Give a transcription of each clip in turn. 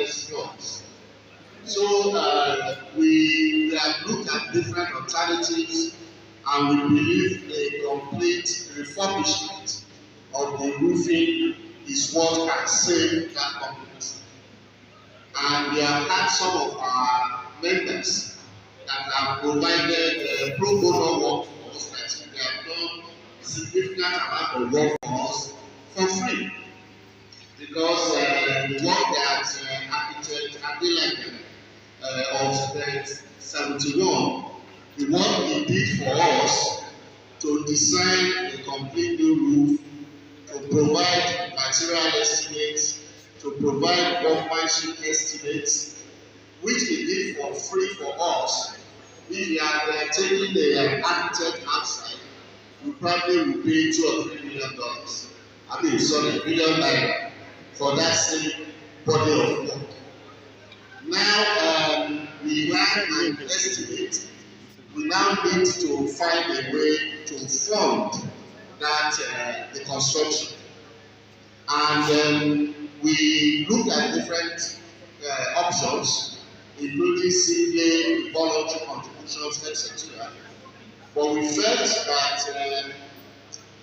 less noise. So we have looked at different alternatives, and we believe a complete refurbishment of the roofing is what can save that complex. And we have had some of our members that have provided pro bono work for us, that they have done a significant amount of work for us for free. Because the work that architect Adeleke of 71, the work he did for us to design a complete new roof, to provide material estimates, to provide workmanship estimates, which he did for free for us. If he had taken the architect outside, we probably would pay $2 or $3 million. I mean, sorry, $1 million for that same body of work. Now we have an estimate. We now need to find a way to fund that the construction, and we looked at different options, including simply voluntary contributions, etc. But we felt that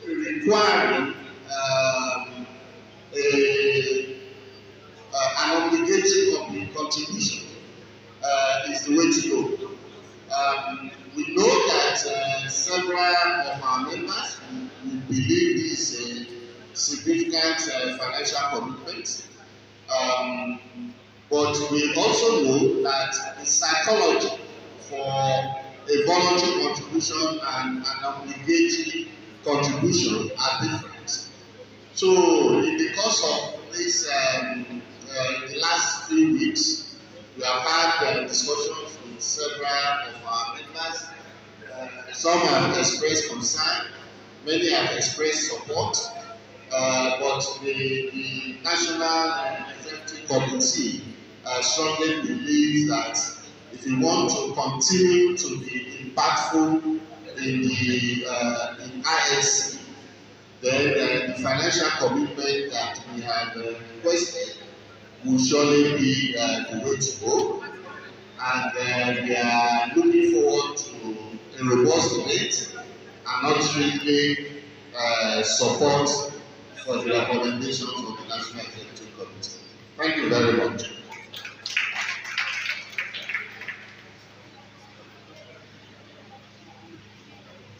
requiring an obligatory contribution is the way to go. We know that several of our members will believe this is a significant financial commitment, but we also know that the psychology for a voluntary contribution and an obligatory contribution are different. So in the course of this, in the last few weeks, we have had discussions with several of our members. Some have expressed concern, many have expressed support, but the National Executive Committee strongly believes that if we want to continue to be impactful in the ISC, then the financial commitment that we have requested will surely be the way to go. And we are looking forward to a robust debate and ultimately support for the recommendations of the National Executive Committee. Thank you very much.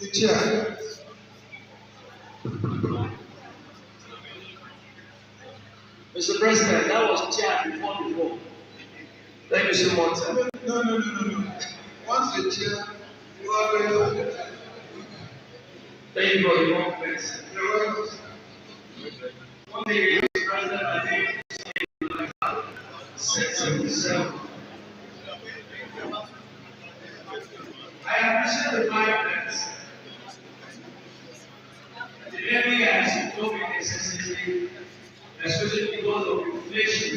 The chair. Mr. President, that was chair before the vote. Thank you so much, sir. No. Once the chair, you are ready. Thank you for your comments. You're welcome. One thing, Mr. President, I think 677. I appreciate the fact that the levy has become a necessity, especially because of inflation.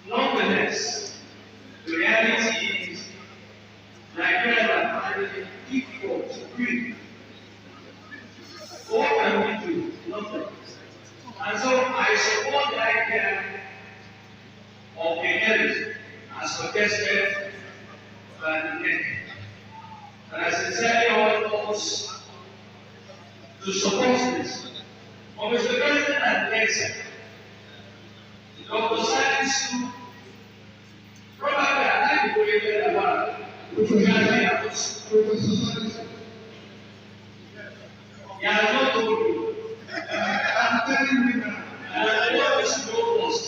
Nonetheless, the reality is Nigerians are finding it difficult to breathe. What can we do? Nothing. And so I support the idea of a hearing as suggested by the NEC. And I sincerely urge us to support this. But Mr. President and Alexa, Dr. Science probably I like the way they are Professor Science. Yeah, I not told you. I'm telling you now. And I want you to go first.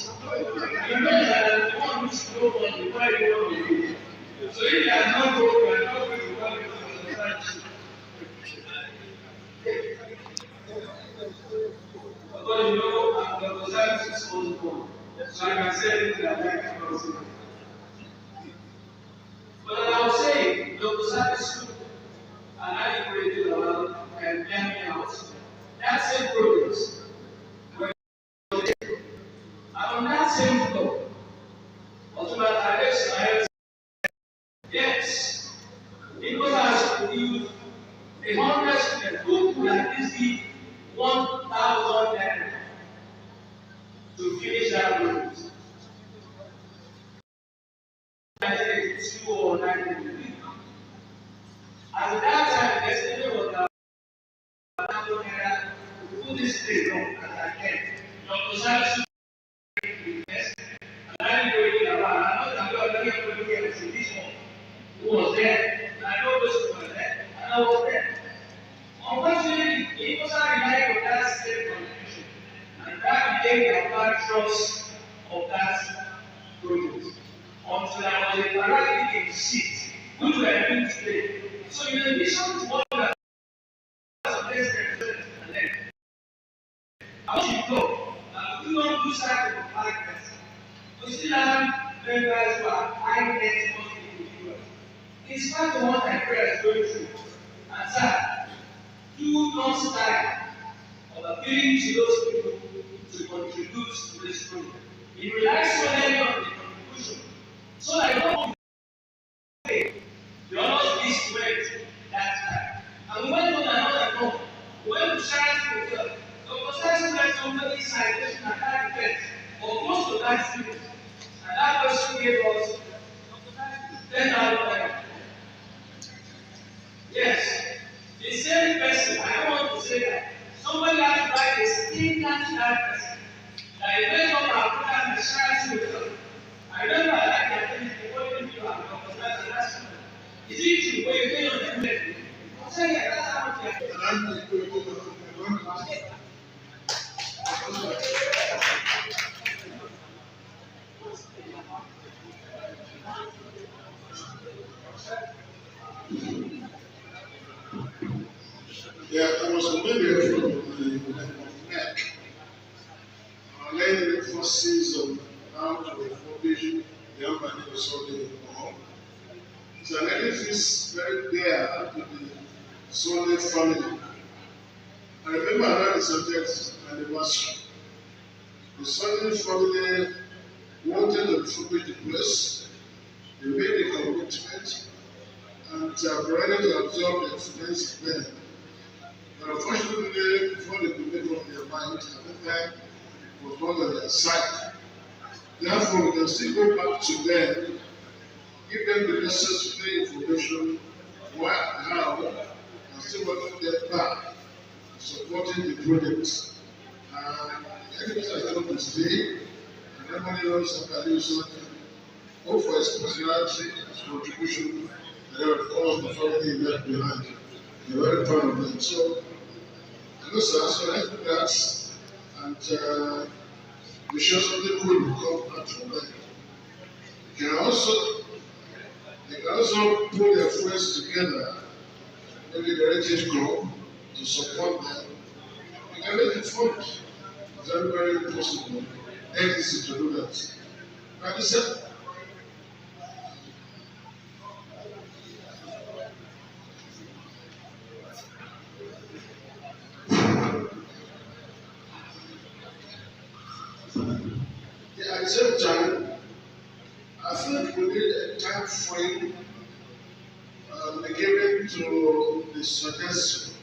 You know that I want you to go first before I go with you. So if you are not told you, I am not going to call you Professor Science. Because you know, I'm Dr. Science's husband. So I can say anything I like to say. But I will say, Dr. Science, and I created around and hear me out. That same progress. And on that same floor, yes, Imcosa has produced 100 students who could at least be 1,000 naira to finish that road. 1982 or 1983. At that time, the estimate was that to put this thing on as I can. Dr. Salisu invest, and I didn't know about. I know that we are looking for this one who was there. And I know those who were there, and I was there. Unfortunately, Imcosa relied on that state contribution, and that became the apparent trust of that project. Until I was a paralytic in seat, which we are doing today. So in addition to what we are and then I want you to know that we don't do side of characters. We still have members who are high net worth individuals. In spite of what I pray is going through, and sir, do not start of appealing to those people to contribute to this program. It relies solely on the contribution. So I don't pay. The honors this went that time. And we went on another note. We went to Charity Hotel. Dr. Salisu met somebody citation at that event for close to 30 minutes. And that person gave us 10,000. Yes. The same person, I don't want to say that. Somebody has to write a statement to that person. That he went up and put down the Charity Hotel. I remember that I think the only people have Dr. Salisu last time. Is it true? When you get on the net, I'm saying that that's how much you have. Yeah, there was a video from the neck laying the emphasis on how to refurbish the urban Sunday home. It's an edifice very dear to the Sunday family. I remember around the subject anniversary. The Sunday family wanted to refurbish the place. They made a commitment and ready to absorb the expense then. But unfortunately, before they could make up their mind, at the time it was not on their side. Therefore, we can still go back to them, give them the necessary information, what, how, and still welcome them back, supporting the project. Anything has come to stay, and everybody knows that I do something. Hope for his personality, his contribution, and then of course the family he left behind. We're very proud of them. So, so let's do that, and we sure something good will come out from that. They can also put their friends together, maybe the Heritage Group, to support them. We can make it fun. It's very, very possible. Easy to do that. Like I said, at the same time, I think we need a time frame be given to the suggestion.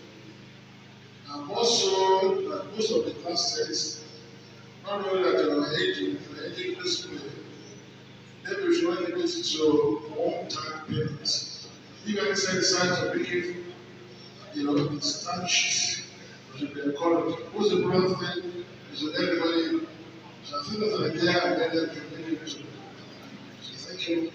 And also that most of the classes, not only that they are aging this way, maybe we should limit it to one-time payments. If any decide to make it, it's time sheets, it should be encouraged. Most important thing is that everybody. So I think that's an idea I made that can make it to. So thank you.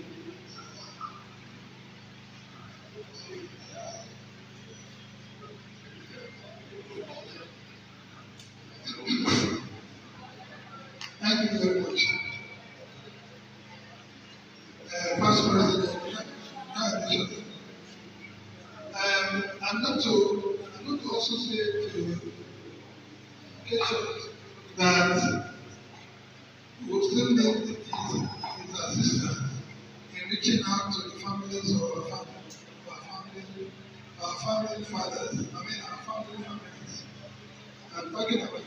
Thank you very much. Past President, I'm not to also say to Keisha that we will still need his assistance in reaching out to the families of our family fathers, our family families. I'm talking about you.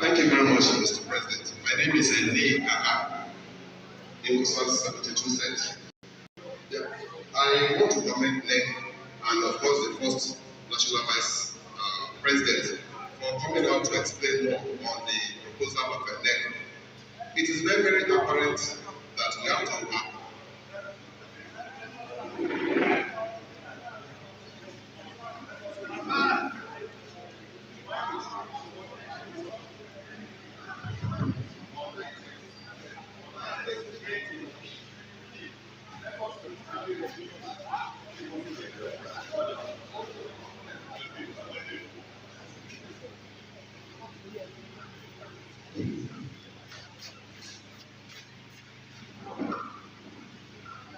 Thank you very much, Mr. President. My name is Imcosa, Imcosa 72 cents. Yeah. I want to commend NEC and of course the first National Vice President for coming out to explain more on the proposal of the NEC. It is very, very apparent that we have to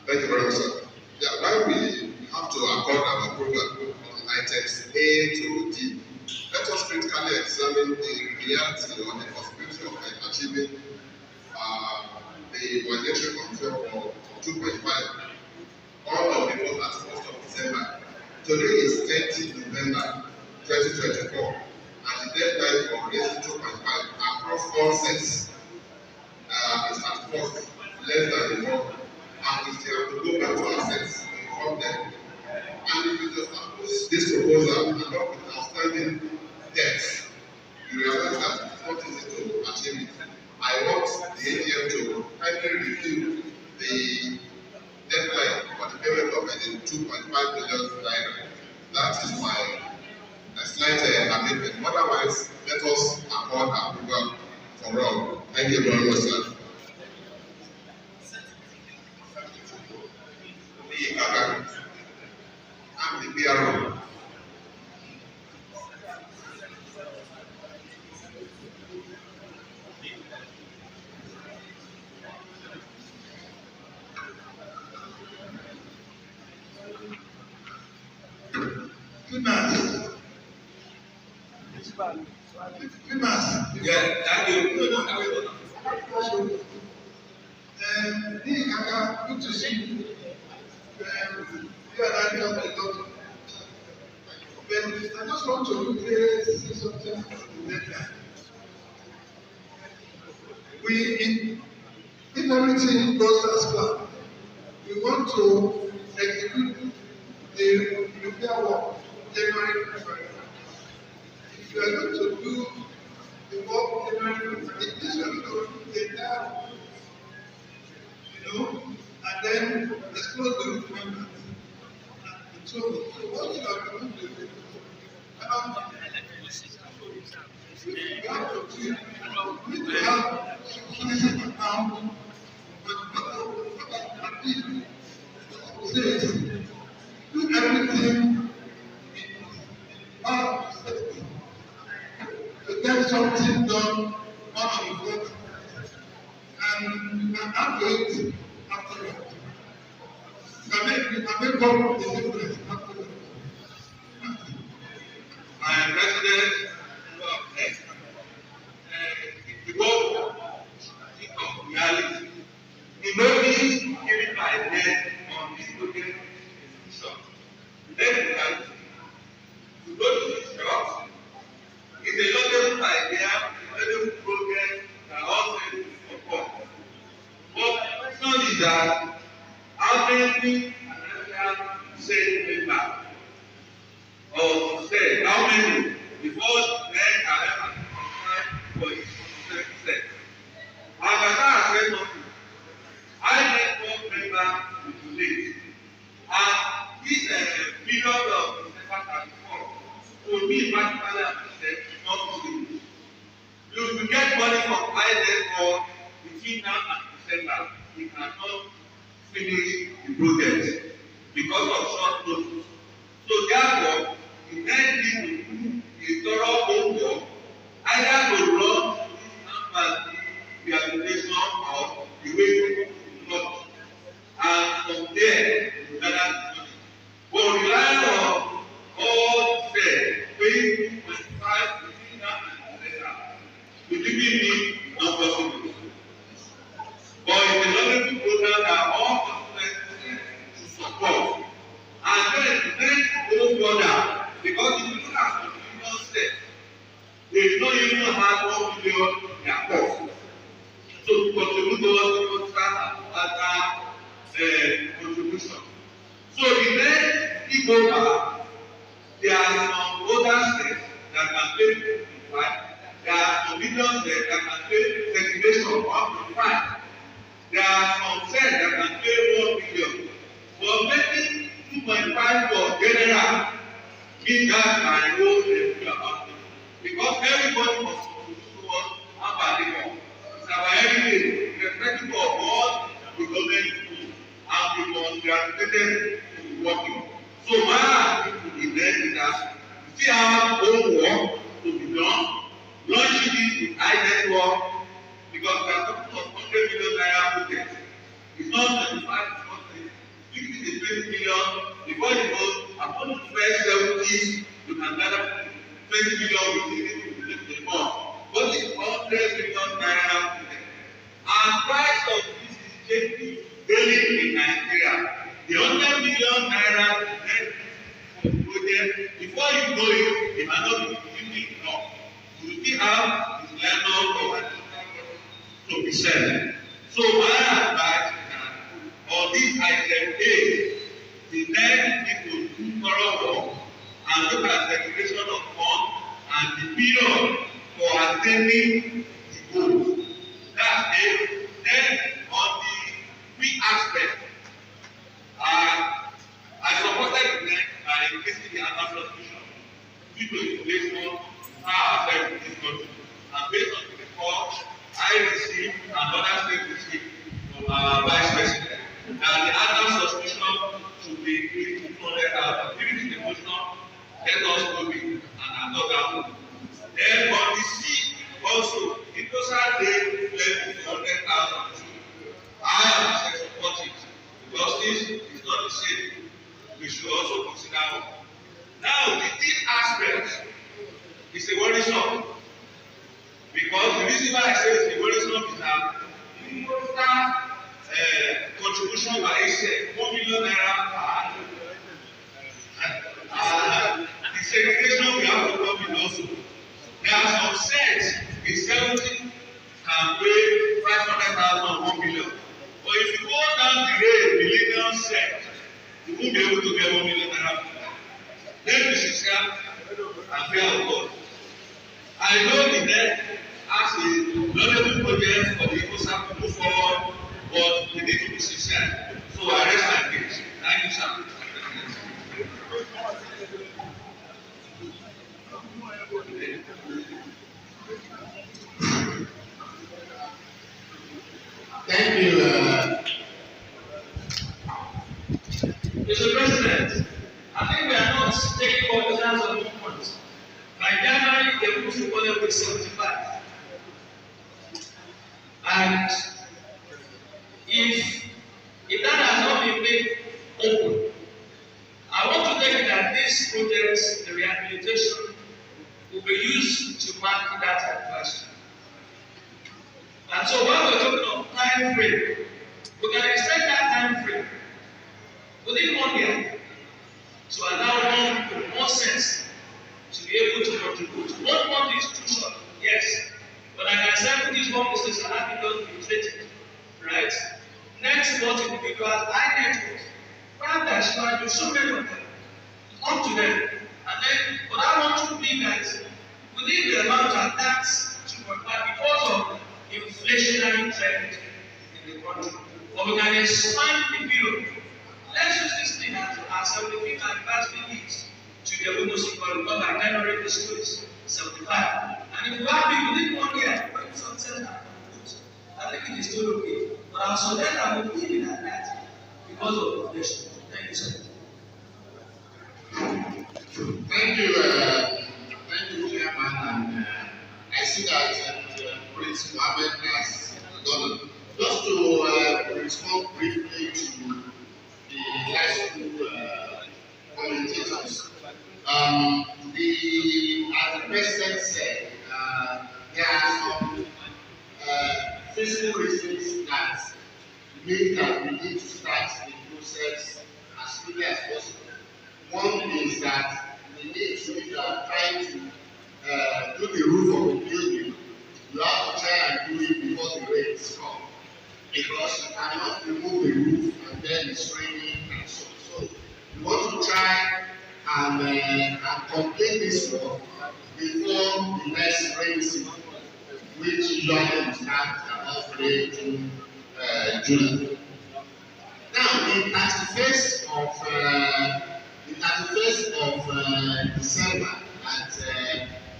Thank you very much, sir. Yeah, while we have to accord our approval on items A to D, let us critically examine the reality or the possibility of achieving the mandatory control for 2.5 all of the vote at 1st of December. Today is 30th November 2024, and the deadline for raising 2.5 across all sets is at 1st, less than a month. And we still have to go back to our sets to inform them. And if you just oppose this proposal and not with outstanding debts, you realize that it's not easy to achieve it. I want the AGM to kindly review the deadline for the payment of the 2.5 million naira. That is my slight amendment. Otherwise, let us accord approval for all. Thank you very much, sir. I'm the PRO. Yeah, thank you. Good to see you. You and I talk a lot. But I just want to say something on the deadline. If everything goes as planned, we want to execute the repair work January, February. If you are going to do the work January, February, it is going to do the entire, and then disclose the requirements. So what you are going to do, we need to have sufficient amount, but says, do everything in our state to get something done on the vote, and you can have it afterwards. You can make up the difference afterwards. My president, the goal of reality, the notice given by them on this project is short. Then reality, the notice is short. It's a laudable idea, a laudable program that all said to support. But the question is that how many say member or say how many before then are ever confined for his set. And as I said something, I met 4 members with late. And this period of December 34, to me particularly appreciate not to you will get money from INS or between now and December. We cannot finish the project because of short notice. So therefore, you then need to do a thorough homework, either to run this numbers, the rehabilitation or the way not. And from there, you gather the money. But relying on all fair, paying 2.5 between now and December, will really be not possible. But it's a lovely program that all constituencies should support. And contribution. So the next Imcosa, there are some other states that can pay 2.5. There are some million states that can pay segregation up to 5. There are some states that can pay 1 million. But making 2.5 for general means that my role is about it. Because everybody must contribute towards Abadiko. It's our heritage, irrespective of what the government do, and we must be dedicated to working. So my people in there is that we still have own work to be done. Launching this with high network, because we are talking of 100 million naira project. It's not 25, it's not 30. If it is 20 million, before you go, upon the first 70, you can gather 20 million within the month. But it's 100 million naira project. And price of this is changing daily in Nigeria. The 100 million naira project, before you know it, it might not be completely enough. You still have this level of to be said. So my advice is that on this item A, the next people do thorough work and look at segregation of funds and the period for attaining the goal. That's it. Then on the free aspect, I supported the next by increasing the annual subscription due to inflation how affect this country. And based on the report I received and other states received from our vice president, that the annual subscription should be increased to 200,000. If it is the motion, let us go with and adopt that one. Then on the C also, Imcosa dey levy 100,000 too. I am supporting it because this is not the same. We should also consider one. Now the third aspect is a worrisome, because the reason why I say it's a worrisome is that Imcosa contribution by itself 1 million naira per annum. The segregation we have to come in also. There are some sets in 70 can pay 500,000 1 million. But if you go down the road, millennium set, you won't be able to get 1 million naira. Then we should say, and fear of God. I know the net as a valuable project for the Imcosa to move forward, but we need to be sincere. So I rest my case. Thank you, sir. Thank you. Mr. President, I think we are not taking cognizance of one point. By January, they moved to Olympic 75. And if that has not been made open, I want to tell you that these projects, the rehabilitation, will be used to mark that advisory. And so when we're talking of time frame, we can extend that time frame within 1 year to allow more people more sense to be able to contribute. 1 month is too short, yes. But I can say with these one business and have done inflated, right? Next month individuals, I network. Perhaps I do so many of them. Come to them. And then, but I want to be that within the amount of tax to provide because of inflationary trend in the country. But we can expand the period. Let's use this thing as 75th anniversary leads to the municipal because by January this is 75. And if we have people within 1 year, when something happens, I think it is still okay. But I'm so then I will leave it at that because of inflation. Thank you, sir. Thank you, Chairman. And I see that Prince Mohammed has done it. Just to respond briefly to the high school commentators. As the President said, there are some physical reasons that mean that we need to start the process as quickly as possible. One is that we need to, if you are trying to do the roof of the building, you have to try and do it before the rains come. Because you cannot remove the roof and then it's raining. try and complete this work before the next rainy season, which usually will start about July. Now, the 31st of December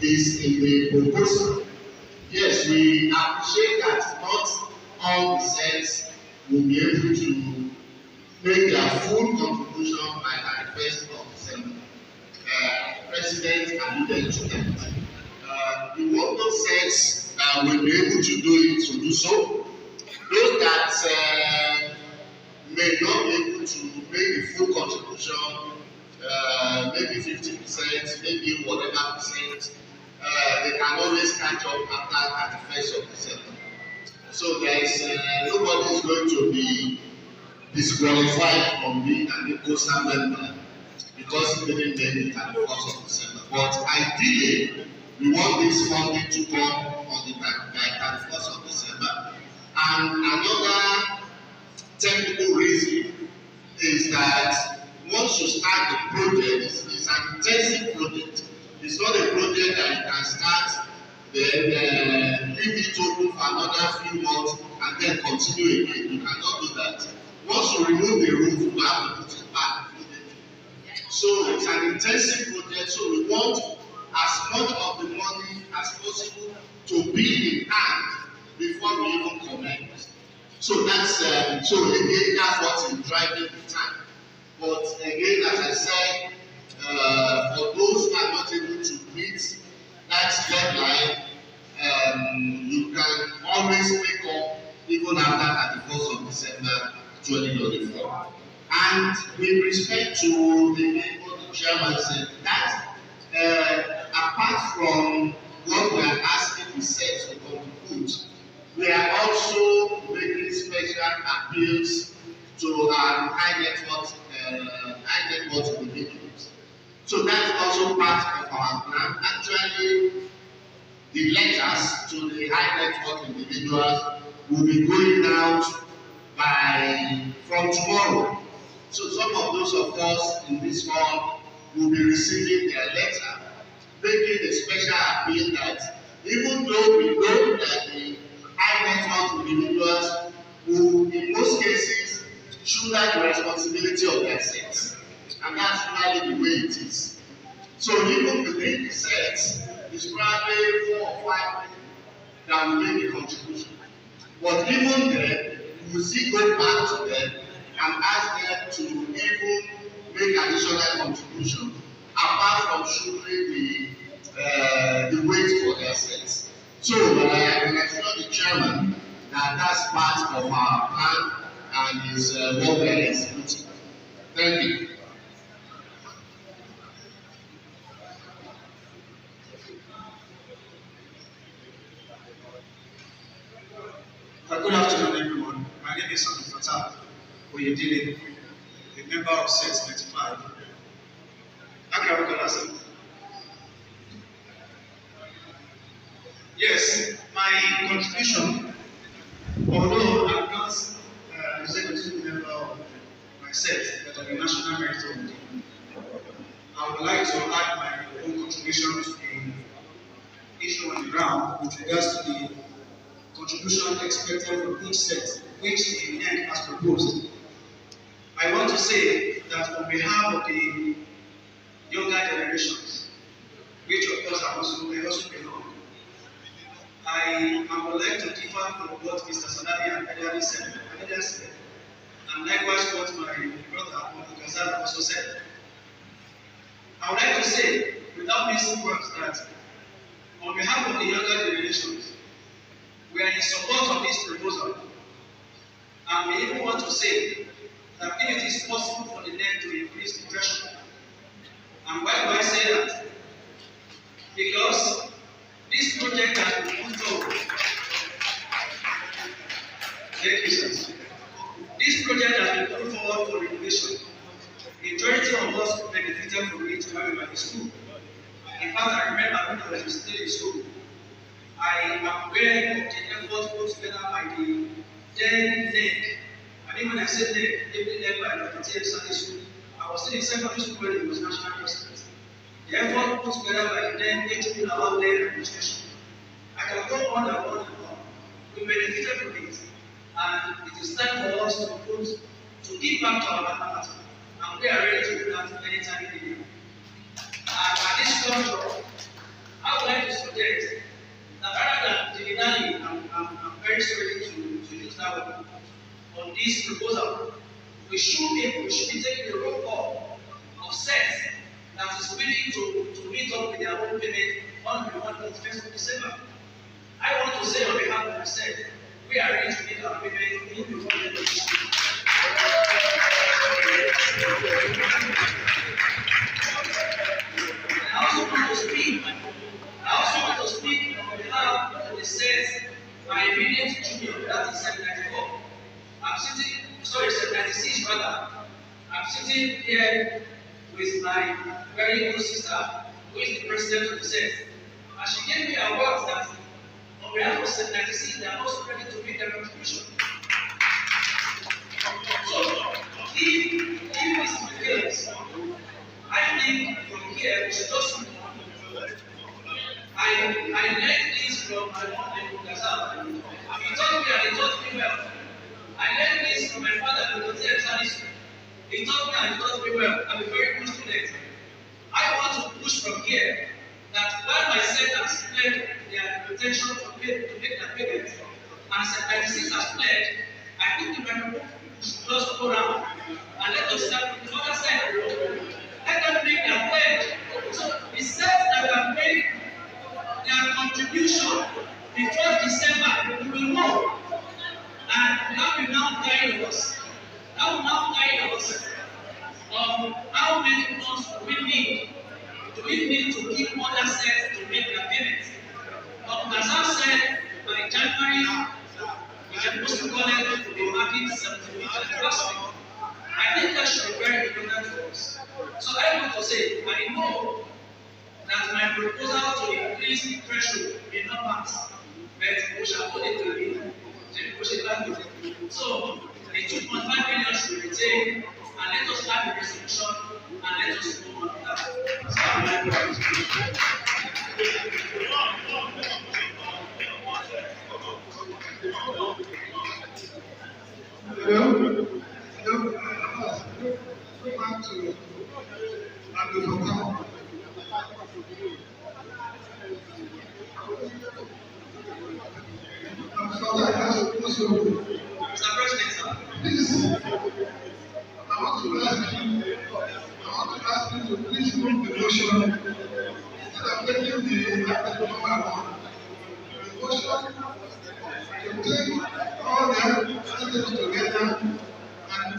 is in the proposal. Yes, we appreciate that not all the sets will be able to make their full contribution by 31st of December. President alluded to that. The local sets will be able to do so. Those that may not be able to make the full contribution, maybe 50%, maybe whatever percent, they can always catch up after 31st of December. So there is nobody is going to be disqualified from being an Imcosa member because he didn't make it at the 1st of December. But ideally, we want this funding to come on the 31st of December. And another technical reason is that once you start the project, it's an intensive project. It's not a project that you can start, then leave it open for another few months and then continue again. You cannot do that. Once you remove the roof, you have to put it back. So it's an intensive project, so we want as much of the money as possible to be in hand before we even commence. So that's so again that's what is driving the time. But again, as I said, for those who are not able to meet that deadline, you can always make up even after 31st of December 2024. And with respect to the chairman said that apart from what we are asking the sets to contribute, we are also making special appeals to our high net worth individuals. So that's also part of our plan. Actually, the letters to the high net worth individuals will be going out from tomorrow. So some of those of us in this hall will be receiving their letter, making a special appeal that even though we know that the high net worth individuals will, in most cases, shoulder the responsibility of their sets. And that's really the way it is. So even within the sets, it's probably 4 or 5 people that will make a contribution. But even then, we will still go back to them and ask them to even make additional contribution apart from shouldering the weight for their sets. So I can assure the chairman that that's part of our plan and is what we are executing. Thank you. Good afternoon, everyone. My name is Fatah Oyedele, a member of Set 95. Yes, my contribution, although I'm not executive member of my set, but of the National Merit Committee, I would like to add my own contribution to the issue on the ground with regards to the contribution expected from each set, which the NEC has proposed. I want to say that on behalf of the younger generations, which of course I also belong, I would like to differ from what Mr. Sadadi and Edari said, and likewise what my brother Imcosa also said. I would like to say, without missing words, that on behalf of the younger generations, we are in support of this proposal, and we even want to say that if it is possible for the NEC to increase the threshold. And why do I say that? Because this project has been put forward. Thank you, sir. This project has been put forward for renovation. The majority of us benefited from it when we were in school. In fact, I remember when I was still in school, I am aware of the efforts put together by the then NEC. And even when I said NEC, they led by Dr. T.M. Sunday School, I was still in secondary school when he was national president. The effort put together by the then HOD about their administration. I can go on and on and on. We benefited from it, and it is time for us to give back to our mathematics, and we are ready to do that anytime we need. And at this juncture, I would like to suggest that rather than denying, I'm very sorry to use that word, on this proposal, we should be taking the roll call of sets that is willing to meet up with their own payment on the 1st of December. I want to say on behalf of the set, we are ready to meet our payment in before the end of this year. I also want to speak on behalf of the sets, my immediate junior, that is 794. I'm sitting, sorry, 796 rather. I'm sitting here with my very good sister, who is the president of the set. And she gave me awards that on behalf of 796, they are also ready to make their contribution. So, if this is the case, I think from here we should just I learned this from my mom and Imcosa. He taught me and he taught me well. I learned this from my father because he actually he taught me and he taught me well. I'm a very good student. I want to push from here that while my centers pledged their intention to make their payments, and St. has pledged, I think the microphone should just go around and let us start with the other side. Let them make their pledge. So it says that they make their contribution before December, we will know. And that will now guide us. That will now guide us on how many months do we need. Do we need to give other sets to make their payments? But as I said, by January, the Muslim college will be marking 75th anniversary. I think that should be very important for us. So I want to say, I know that my proposal to increase the threshold may not pass, but we shall put it to the so the 2.5 million should be retained, and let us have a resolution and let us move on with that. Mr. President, sir. Please, I want to ask you to please move the motion instead of taking the item number 1. The motion to take all the items together and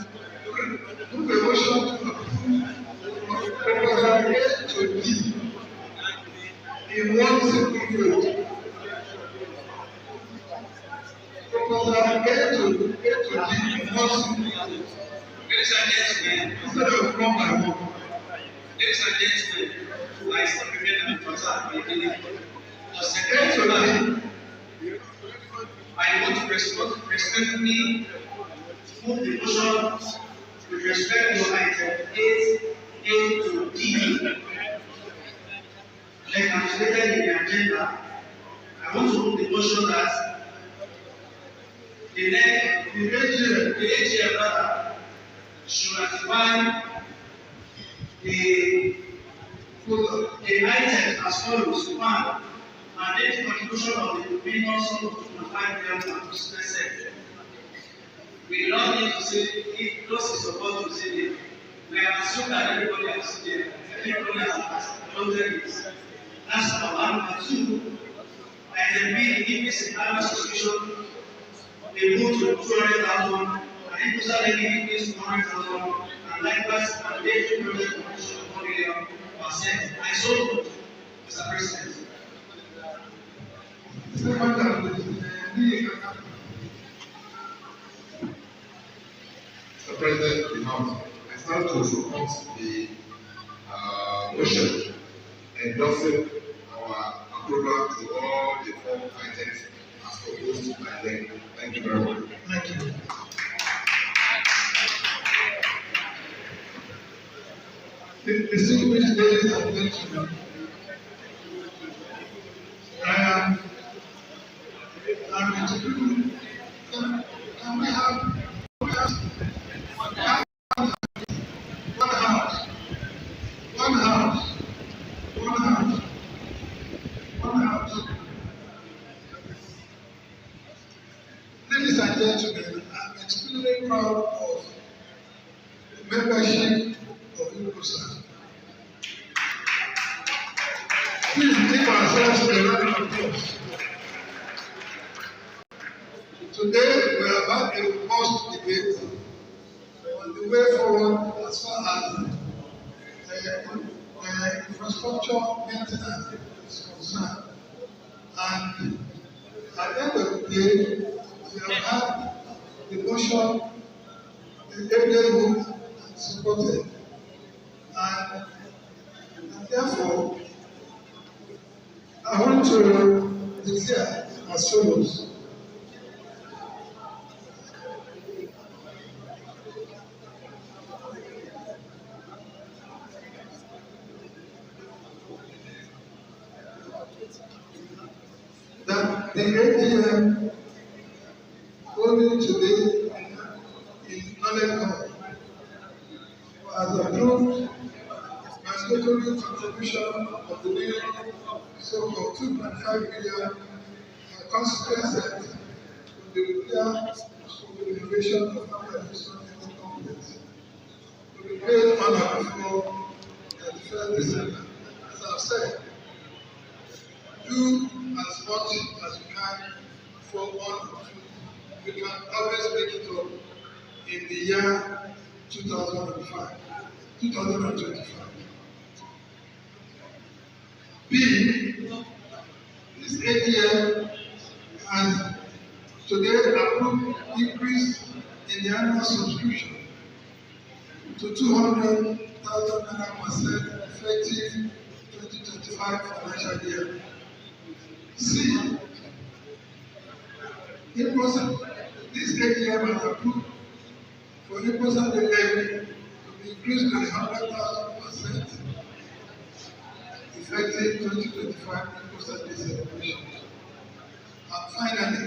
move the motion to approve proposal A to D in one single vote. Proposal A to D in one single vote. Ladies and gentlemen, Instead of one by one. ladies and gentlemen, I still remain Imcosa by being the A secretary. to D. I want to respectfully move the motion with respect to item 8A to D. Like I'm stated in the agenda, I want to move the motion that the AGM rather should ratify the items as follows. One, mandate the contribution of the minimum sum of 2.5 million to percent. We do not need to say if those is supposed to say it. We have assumed that everybody has seen it. Everybody has noted it. That's number one. Number two, item B, the increase in annual subscription, they move to 200,000, and Imcosa levy increase to 100,000, and likewise, mandate to project contribution of 1 million %. I so moved, Mr. President. Mr. President, we have I stand to support the motion endorsing our approval to all the 4 items as proposed by them. Thank you very much. Thank you. Distinguished ladies and gentlemen, I'm introducing. Can we have one house, one house, one house, one house, one house? Ladies and gentlemen, I'm extremely proud of the membership of Imcosa. Please give ourselves a round of applause. Today we have had a robust debate on the way forward as far as infrastructure maintenance is concerned. And at the end of the day, we have had the motion, the evidence moved and supported. And therefore, I want to declare as follows. That the AGM holding today in Knowledge Hall has approved mandatory contribution of the new so-called 2.5 million consequences of the repair for the renovation of our administrative complex to be paid on or before the 1st December. As I've said, do as much as you can for 1 or 2. You can always make it up in the year 2025. B, this AGM has today approved increase in the annual subscription to 200,000 naira per effective 2025 financial year. C, this AGM has approved for Imcosa the levy to be increased to 100,000% effective 2025 Imcosa Day celebration. And finally,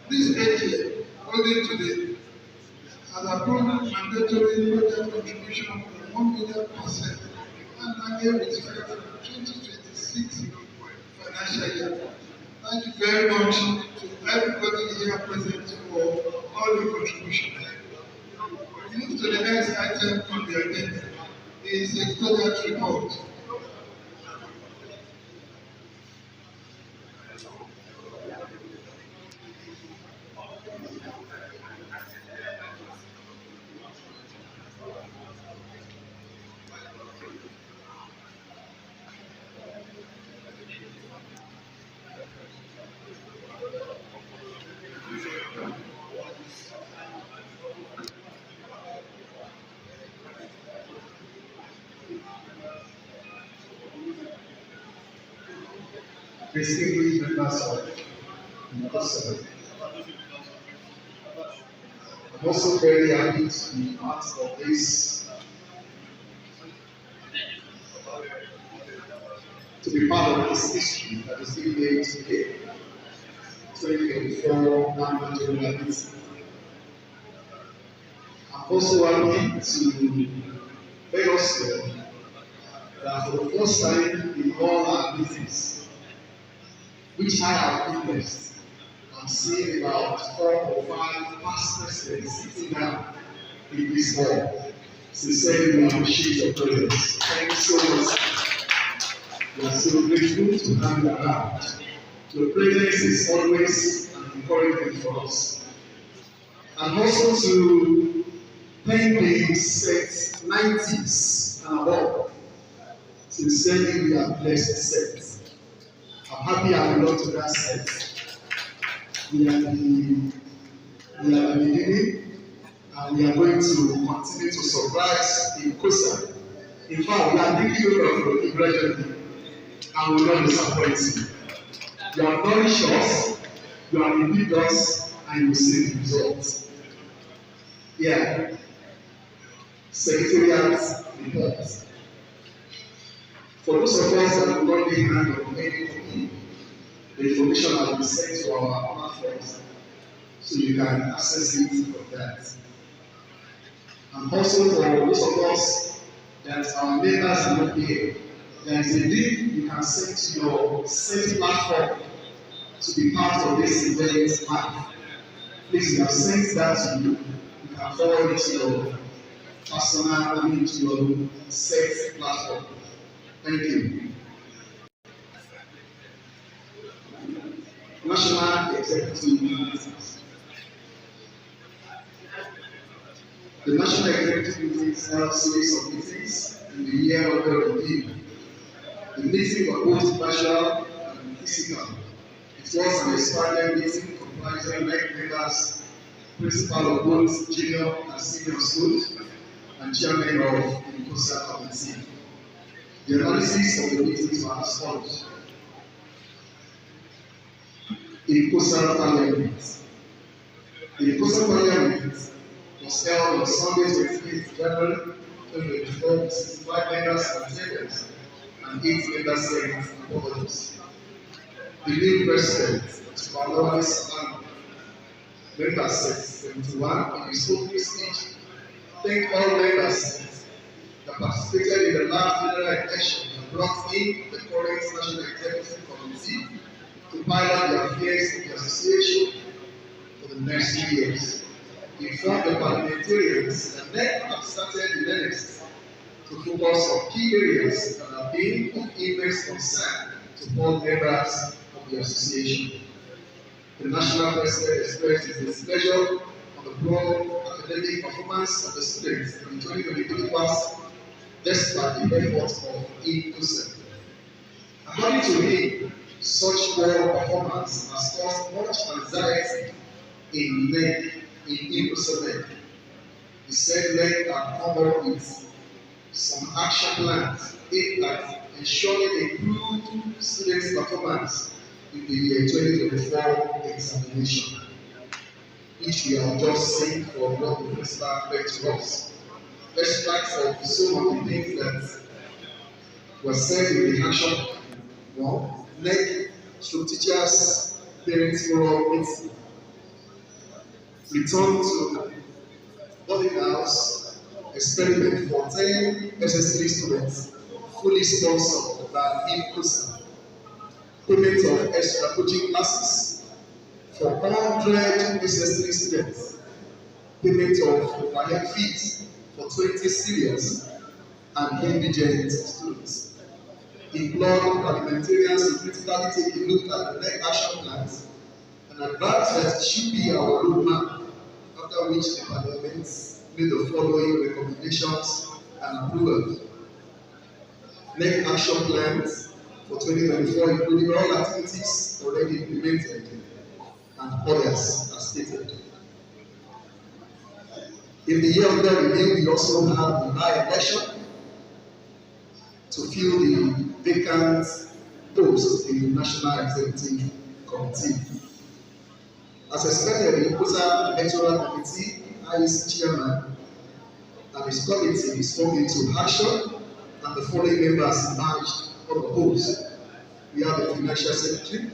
this AGM holding today has approved mandatory project contribution of 1 million% annually with effect from 2026 financial year. Thank you very much to everybody here present for all your contributions. We move to the next item on the agenda, the secretariat report. Distinguished members of Imcosa, I'm also very happy to be part of this, history that is being made today, 2024 annual general meeting. I'm also happy to let us know that for the first time in all our meetings, which I have witnessed, I'm seeing about 4 or 5 past presidents sitting down in this hall. Sincerely, we appreciate your presence. Thank you so much. We are so grateful to have you around. Your presence is always an encouragement for us. And also to thank the set 90s and above. Sincerely, we are blessed set. I'm happy I belong to that set. We are the beginning, and we are going to continue to surprise Imcosa. In fact, we are thinking of the gradually, and we will not disappoint you. You have nourished us, you have repeated us, and you will see the results. Yeah. Secretariat report. For those of us that will not lay hand on any copy, the information has been sent to our platforms so you can access it from that. And also for those of us that our members are not here, there is a link you can send to your same platform to be part of this event live. Please, we have sent that to you. You can forward it to your personal, to your set platform. Thank you. National Executive Meetings. The National Executive Meetings held a series of meetings in the year under review. The meeting was both virtual and physical. It was an expanded meeting comprising members, principal of both junior and senior schools, and chairman of the Imcosa committee. The analysis of the meetings were as follows. Imcosa Parliament. The Imcosa Parliament was held on Sunday, 28th January 2024, with 65 members and attendants and 8 members sent apologies. The new president, Superlawali Salam, member set 71, in his opening speech, thanked all members that participated in the last general election and brought in the current National Executive Committee to pilot the affairs of the association for the next 2 years. He informed the parliamentarians that they have started the next to focus on key areas that have been of immense concern to all members of the association. The national president expressed his displeasure on the broad academic performance of the students in the 2023 class despite the efforts of Imcosa. According to him, such poor performance has caused much anxiety in men in Imcosa men. He said men have come up with some action plans aimed at ensuring improved students' performance in the year 2024 examination, which we have just seen for what the principal read to us. Extracts of some of the things that were said in the action. One, NEC teachers parents forum meeting. Return to boarding house experiment for 10 SS3 students, fully sponsored by Imcosa. Payment of extra coaching classes for 100 SS3 students. Payment of wire fees for 20 serious and indigent students. Implored parliamentarians to critically take a look at the next action plans and advance that it should be our roadmap, after which the parliament made the following recommendations and approvals. Next action plans for 2024, including all activities already implemented and others as stated. In the year under review, we also have the by-election to fill the vacant post in the National Executive Committee. As expected, the Imcosa Electoral Committee, IEC chairman, and his committee is formed into action, and the following members emerged on the post. We have the Financial Secretary,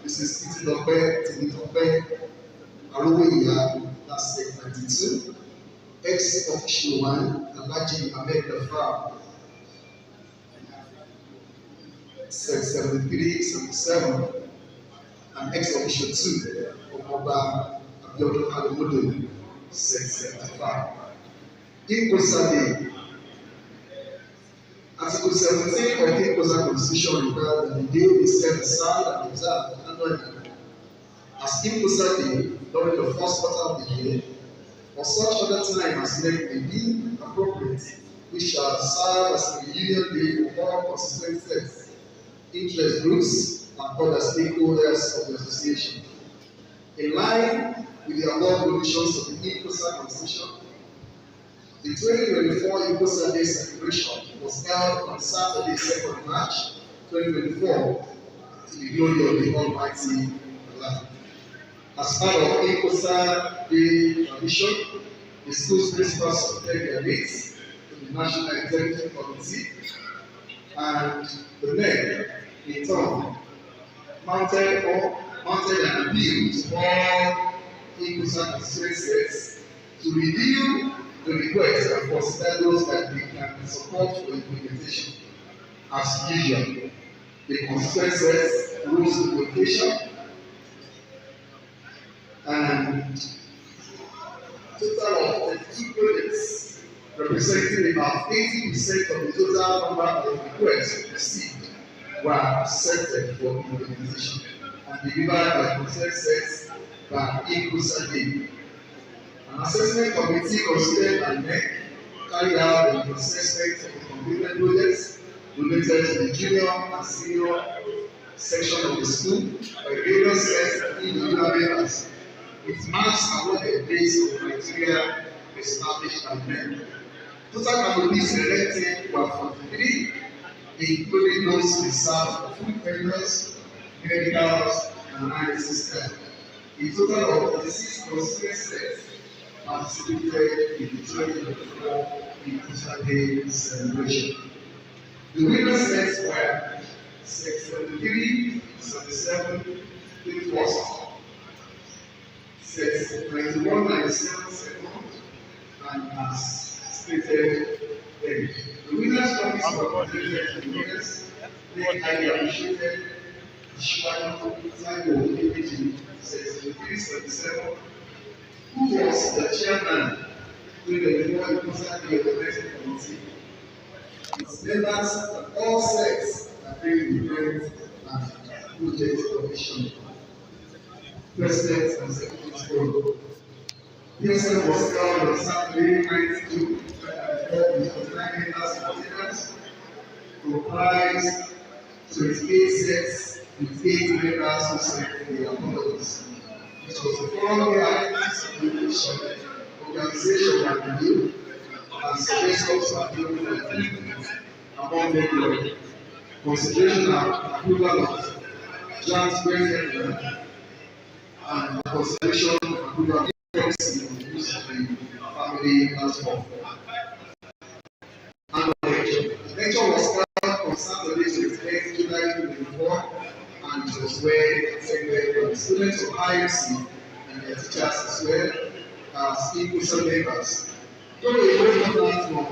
Mrs. Titilope Aroweya, that's Sec 92, ex-official 1, Alhaji Ahmed Dafar, Sec 73, 77, and ex-official 2, Omoba Abiodun Ademodo, Sec 75. Imcosa Day. Article 17 of the Imcosa Constitution requires that the day be set aside and observed annually as Imcosa Day during the first quarter of the year, or such other time as may be appropriate, which shall serve as a reunion day for all constituencies, interest groups, and other stakeholders of the association. In line with the above provisions of the Imcosa Constitution, the 2024 Imcosa Day celebration was held on Saturday, 2nd March 2024, to the glory of the Almighty Allah. As part of Imcosa Day tradition, the school's principals submitted their dates National Executive Committee, and the NEC in turn mounted an appeal to all Imcosa constituencies to review the request and consider those that they can support for implementation. As usual, the constituencies rules implementation and total of 32 projects representing about 80% of the total number of requests received were accepted for implementation and delivered by consensus by Imcosa Day. An assessment committee considered by NEC carried out the assessment of the completed projects related to the junior and senior section of the school by various sets of individual members, with marks awarded based on criteria established by NEC. Total committees selected were 43, including those reserved for food vendors, medicals, and analysis staff. A total of 36 constituencies participated in the 2024 Imcosa Day celebration. The winner sets were 73, 77, 51st, 91, 97, second, and as stated earlier. The winners' trophies were presented to the winners. They highly appreciated Ishmael Taiwo APG 7377, who was the chairman during the Imcosa Day Organizing Committee. Its members of all sects agreed with event and project commission. President and Secretary PSL was held on Saturday, 9th June, with 49 members and containers, comprised 28 sets with 8 members who sent their apologies. It was a following activities of the organization and review and suggestions to appeal for improvement among them consideration and approval of joint grant and consideration and approval of policy on the use of the family platform. And the lecture was held on Saturday, 28th July 2024, and it was well attended by the students of IMC and their teachers as well as Imcosa members. Though a great platform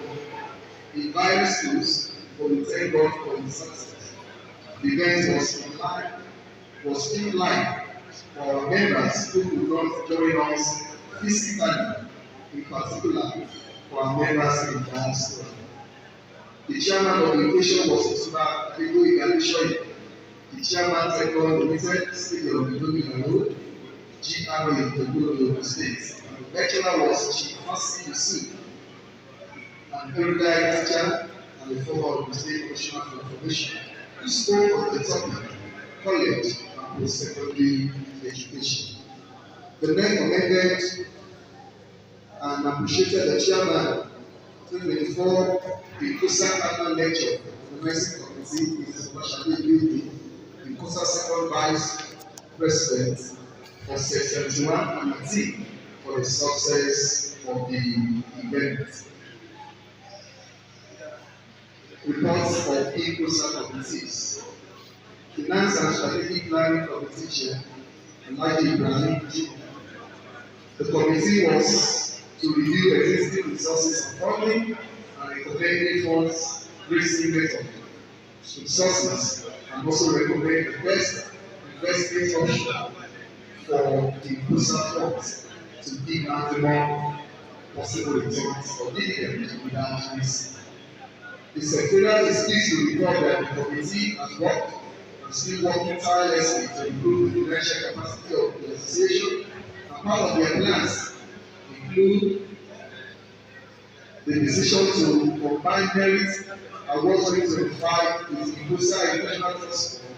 in various schools, but we thank God for His success. The event was streamlined for our members who could not join us physically, in particular for our members in diaspora. The chairman of the occasion was Mr. Ego Igalishoyi. The chairman second Limited State of the Dominion Road, GRA of the Ogun State. The lecturer was Chief Hasi Yusuf, an erudite teacher and the former of the State Commissioner for Information, who spoke on the topic college and post-secondary education. The NEC commended and appreciated the chairman 2024 Imcosa annual lecture of the Organizing Committee, Mrs. Obashabi Imcosa second vice president for Section 71 and team for the success of the event. Reports of Imcosa committees. Finance and Strategic Planning Committee Chair, Alhaji Ibrahim G. The committee was to review existing resources of funding and recommend funds raising method resources and also recommend the best investment option for the Imcosa funds to give maximum possible returns for dividends without risk. The Secretariat is pleased to report that the committee has worked and still working tirelessly to improve the financial capacity of the association, and part of their plans include the decision to combine merit award 2025 with Imcosa International Trust Fund,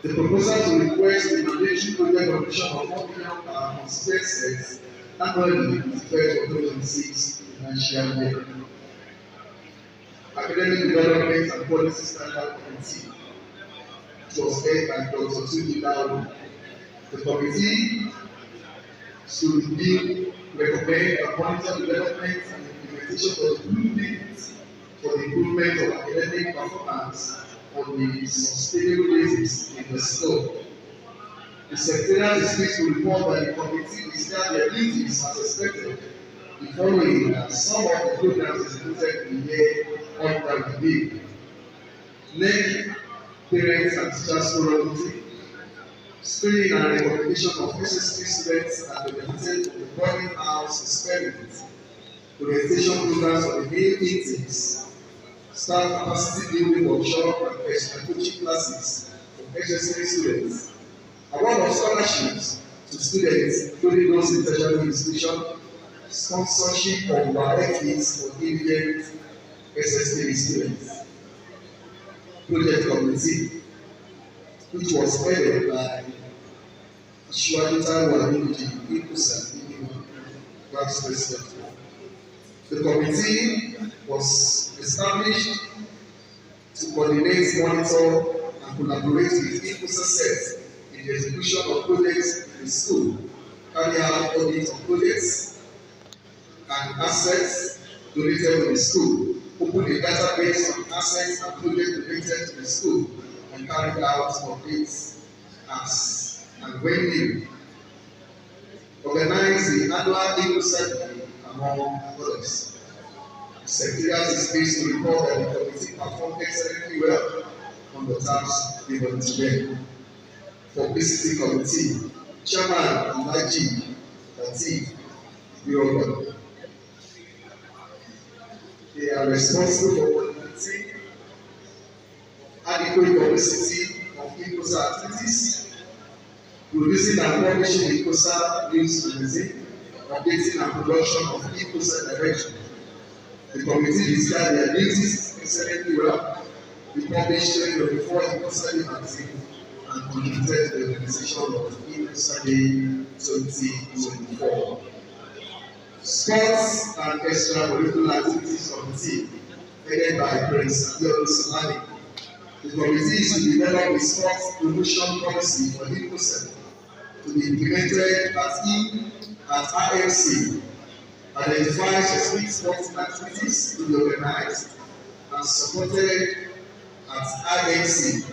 the proposal to request the mandatory project contribution of 1 million per constituency annually with effect for 2026 financial year. Academic Development and Policy Standard Committee. It was led by Dr. Tuji Dawo. The committee should review recommend and monitor development and implementation of blueprints for the improvement of academic performance on the sustainable basis in the school. The secretariat is pleased to report that the committee discharged their duties as expected. The following are some of the programs executed in the year under the NEC Parents and Teachers Forum meeting, screening and recommendation of SST students and benefited from the boarding house experiment, orientation programs for the main meetings, staff capacity building workshop and extra coaching classes for HSC students, award of scholarships to students including those in tertiary institutions, sponsorship of direct fees for diligent SST students. Project committee, which was headed by Shuadita Waluji Imcosa, Vice President. The committee was established to coordinate, monitor, and collaborate with Imcosa set in the execution of projects in the school, carry out audit of projects and assets donated to the school, open a database of assets and projects donated to the school, and carry out updates as and when needed. Organize the annual Imcosa among others. The Secretariat is pleased to report that the committee performed excellently well on the tasks given to them. Publicity Committee, Chairman Alaji Lateef Yoruba. They are responsible for coordinating adequate publicity of Imcosa activities, producing and publishing Imcosa news magazine, updating and production of Imcosa direction. The committee discharged their duties excellently well. We published 2024 Imcosa magazine and contributed to the organization of Imcosa Day 2024. Sports and extracurricular activities committee, headed by Prince Abiodun Salami. The committee is to develop a sports promotion policy for Imcosa to be implemented at IMC, identify specific sports activities to be organized and supported at IMC,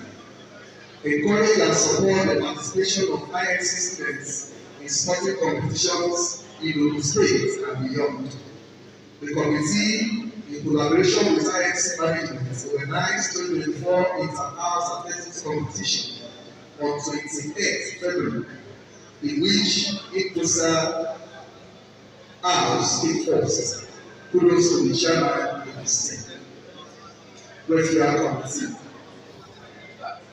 encourage and support the participation of IMC students in sporting competitions in Ogun State and beyond. The committee, in collaboration with IMC management, organized 2024 Inter-House Athletics Competition on 28th February, in which Imcosa House came first. Kudos to the chairman of the state. Welfare Committee,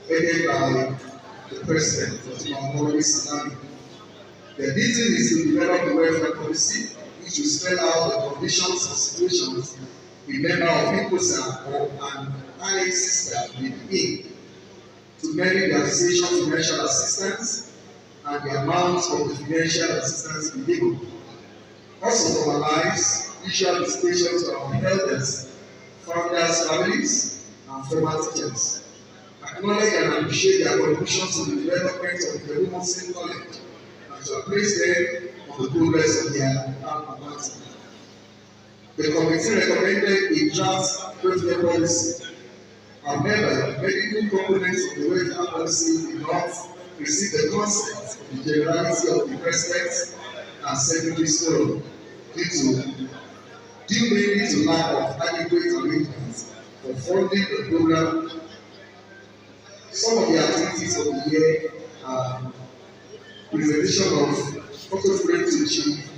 headed by the president, Dr. Salami. The duty is to develop the welfare policy, which will spell out the conditions and situations a member of Imcosa or an IMC staff may be in, to merit the association financial assistance and the amount of the financial assistance be given. Also formalize visual visitation to our elders, founders, families, and former teachers. Acknowledge and appreciate their contribution to the development of the Muslim College and to appraise them on the progress of their alma mater. The committee recommended a draft welfare policy. However, medical components of the welfare policy did not receive the consent of the generality of the president and secretary's forum due mainly to lack of adequate arrangements for funding the program. Some of the activities of the year are presentation of photo frame to Chief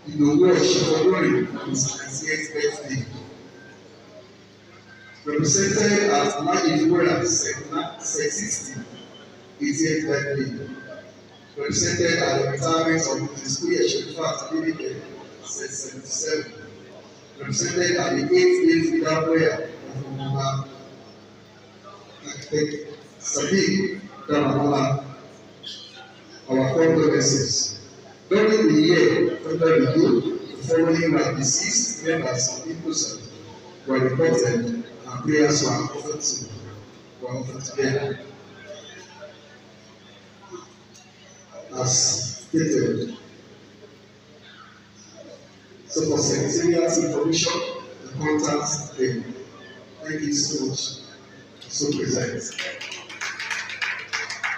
Idowu Oshifodunrin on his 98th birthday. Represented at Laifura Sec 60, 80th birthday. Represented at the retirement of Mrs. Kuya Shefat Limited, Sec 77. Represented at the 8th day freedom prayer of Mama Architect Sadiq Damamola. Our condolences. During the year under review, the following were deceased members of Imcosa were reported and prayers were offered together. As stated, So for secretariat information, the contacts there. Thank you so much. So present.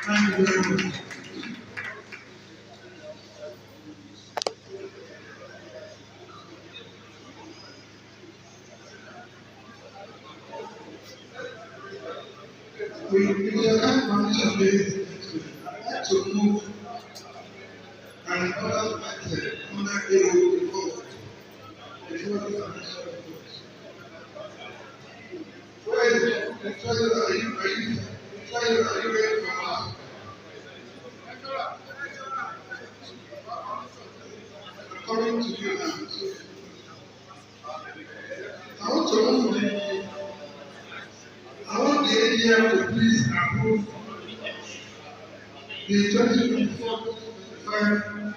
Thank you very much. We are not managing this. I like to move and other matter under area involved. Before the financial reports. Where is it? The treasurer, are you ready for us? I'm coming to you now. I want the AGM to please approve the 2024-2025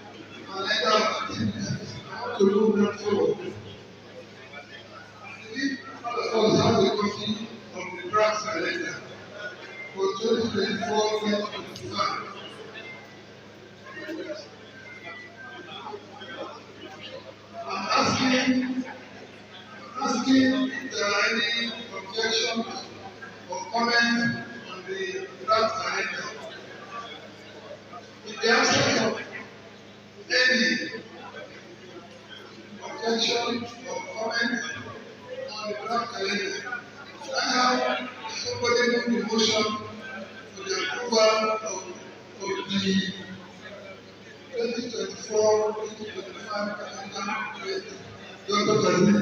calendar of activities. I want to move that forward. All of us have a copy of the draft calendar for 2024-2025. I'm asking if there are any objections or comments on the draft calendar. In the absence of any objection or comment on the draft calendar, I have somebody move the motion for the approval of the 2024-2025 calendar. Dr. Kazeem.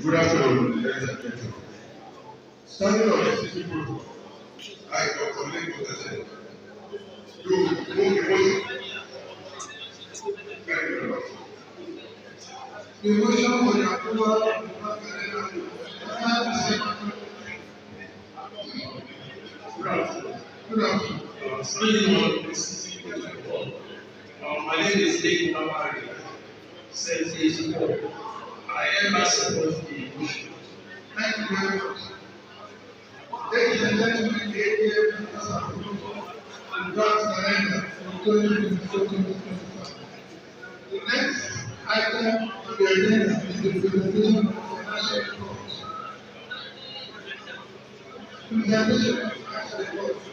Good afternoon, ladies and gentlemen. Standing on the city protocol, I congratulate you to move the motion. Thank you very much. The motion for the approval of the draft calendar. Good afternoon. Standing on the city protocol. My name is Dave Namari, Saint James Paul. I am support the motion. Thank you very much. Ladies and gentlemen, the AGM has approved the draft calendar for 2024-2025. The next item on the agenda is the presentation of financial reports. Presentation of financial reports.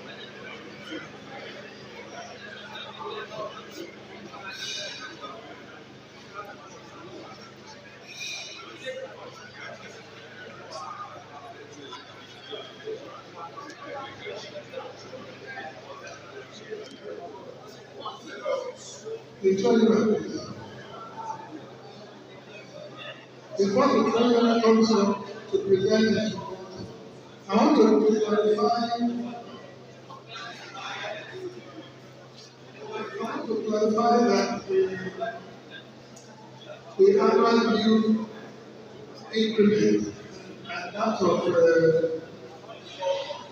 The treasurer, please. Before the treasurer comes up to present his report, I want to clarify that the annual due increment and that of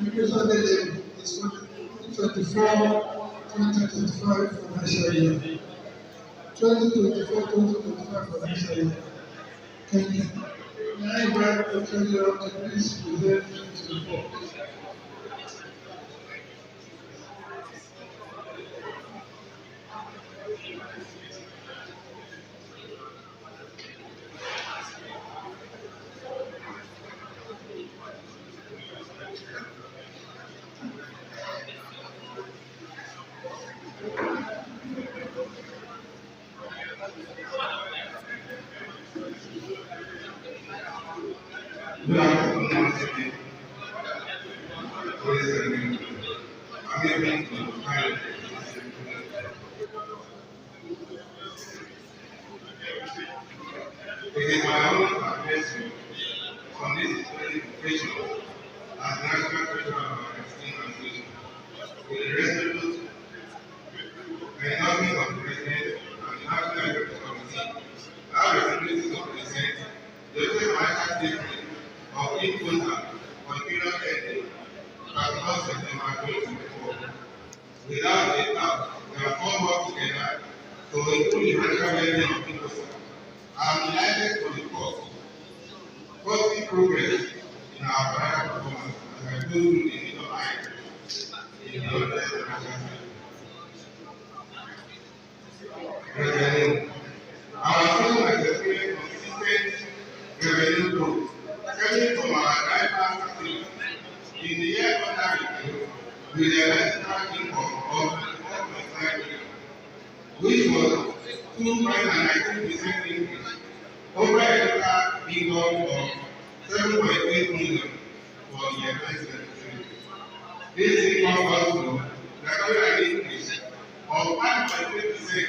Imcosa levy is 2024-2025 financial year. 2024-2025 financial year. Thank you. May I invite the treasurer to please present his report. Good afternoon, once again. Ladies and gentlemen, I'm here to highlight it is my honor to address you on this occasion as National Treasurer of our esteemed association. With the resolute endorsement of the President and the National Executive Committee, I have the responsibility to present the financial statement of Imcosa for the period ending 31 September 2024. Without a doubt, we have all worked together to improve the I'm delighted for the positive progress in our prior performance as I go through the middle line in the other international revenue. Our system has experienced consistent revenue growth stemming from our diverse activities. In the year under review, we realized net income of 24.9 million, which was 2.19% increase over a total income of 7.8 million for the year 2023. This income also recorded an increase of 5.3%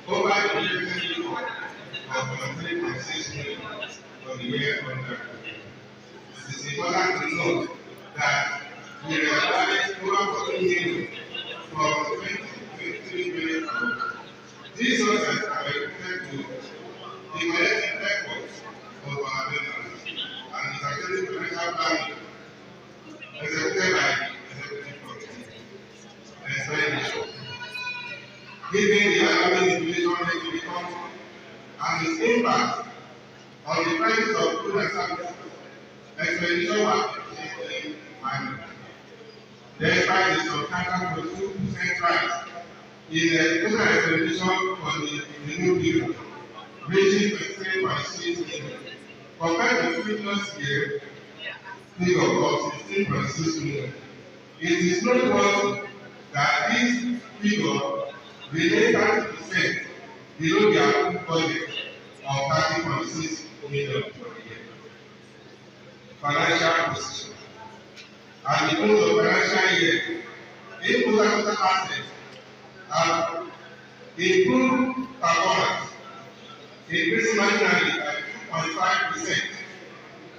over the projected income of 3.6 million for the year under review. It is important to note that we realized over 40 million from 2023 million. These sources are related to the collective efforts of our members and the strategic financial planning executed by the executive committee. Expenditure. Given the alarming inflation rate in the country and its impact on the prices of goods and services, expenditure was consistently minor. Despite the substantial 2% rise in the total expenditure for the new period, reaching 23.6 million, compared to the previous year figure of 16.6 million. It is noteworthy that this figure remains 30% below the approved budget of 30.6 million for the year. Financial position. At the close of financial year, Imcosa total assets have improved performance, increasing marginally by 2.5%.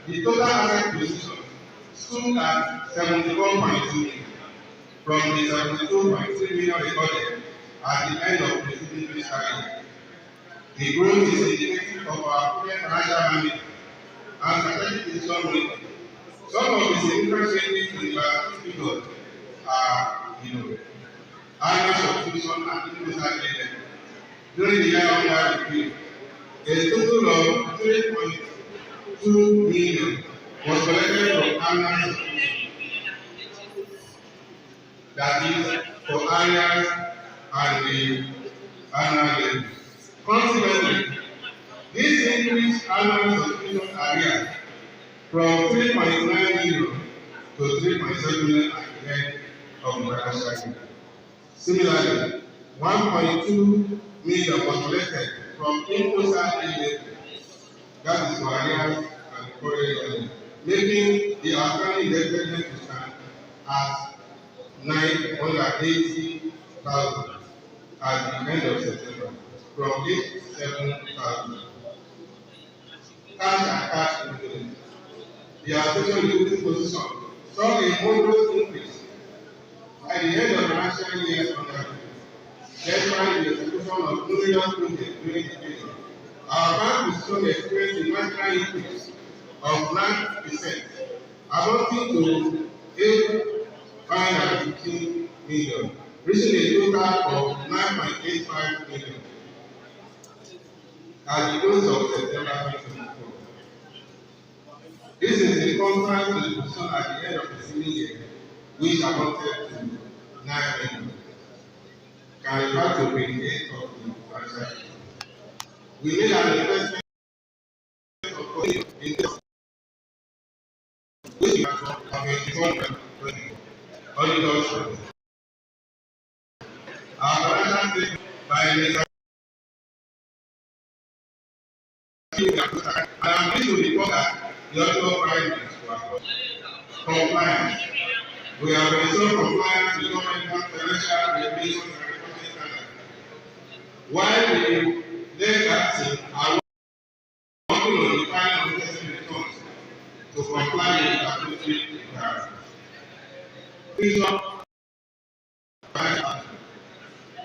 The total asset position stood at 71.2 million from the 72.3 million recorded at the end of the preceding fiscal year. The growth is indicative of our current financial management and strategic decision making. Some of the significant changes in the balance figures are annual subscription and Imcosa dividend. During the year under review, a total of 3.2 million was collected from annual subscription. That is for areas and the annual level. Consequently, this increased annual subscription areas from 3.9 million to 3.7 million at the end of the financial year. Similarly, 1.2 million was collected from Imcosa dividend, that is for areas and foreign, making the outstanding indebtedness to stand at 980,000 at the end of September, from 87,000. Cash and cash equivalents. The association liquidity position saw a moderate increase by the end of the financial year under review. Despite the execution of numerous projects during the period, our bank position experienced a marginal increase of 9%, amounting to 815 million, reaching a total of 9.85 million at the close of September 2024. This is in contrast to the position at the end of the preceding year, which amounted to 9 million. Can refer to page 8 of the financial year. We made an investment of in this, which is of auditors. Our financial statement by Mr. I am pleased to report that the auditor findings were compliant. We have ensured compliance with government financial regulations and reporting standards. While the legal team are working on the final necessary returns to comply with statutory requirements.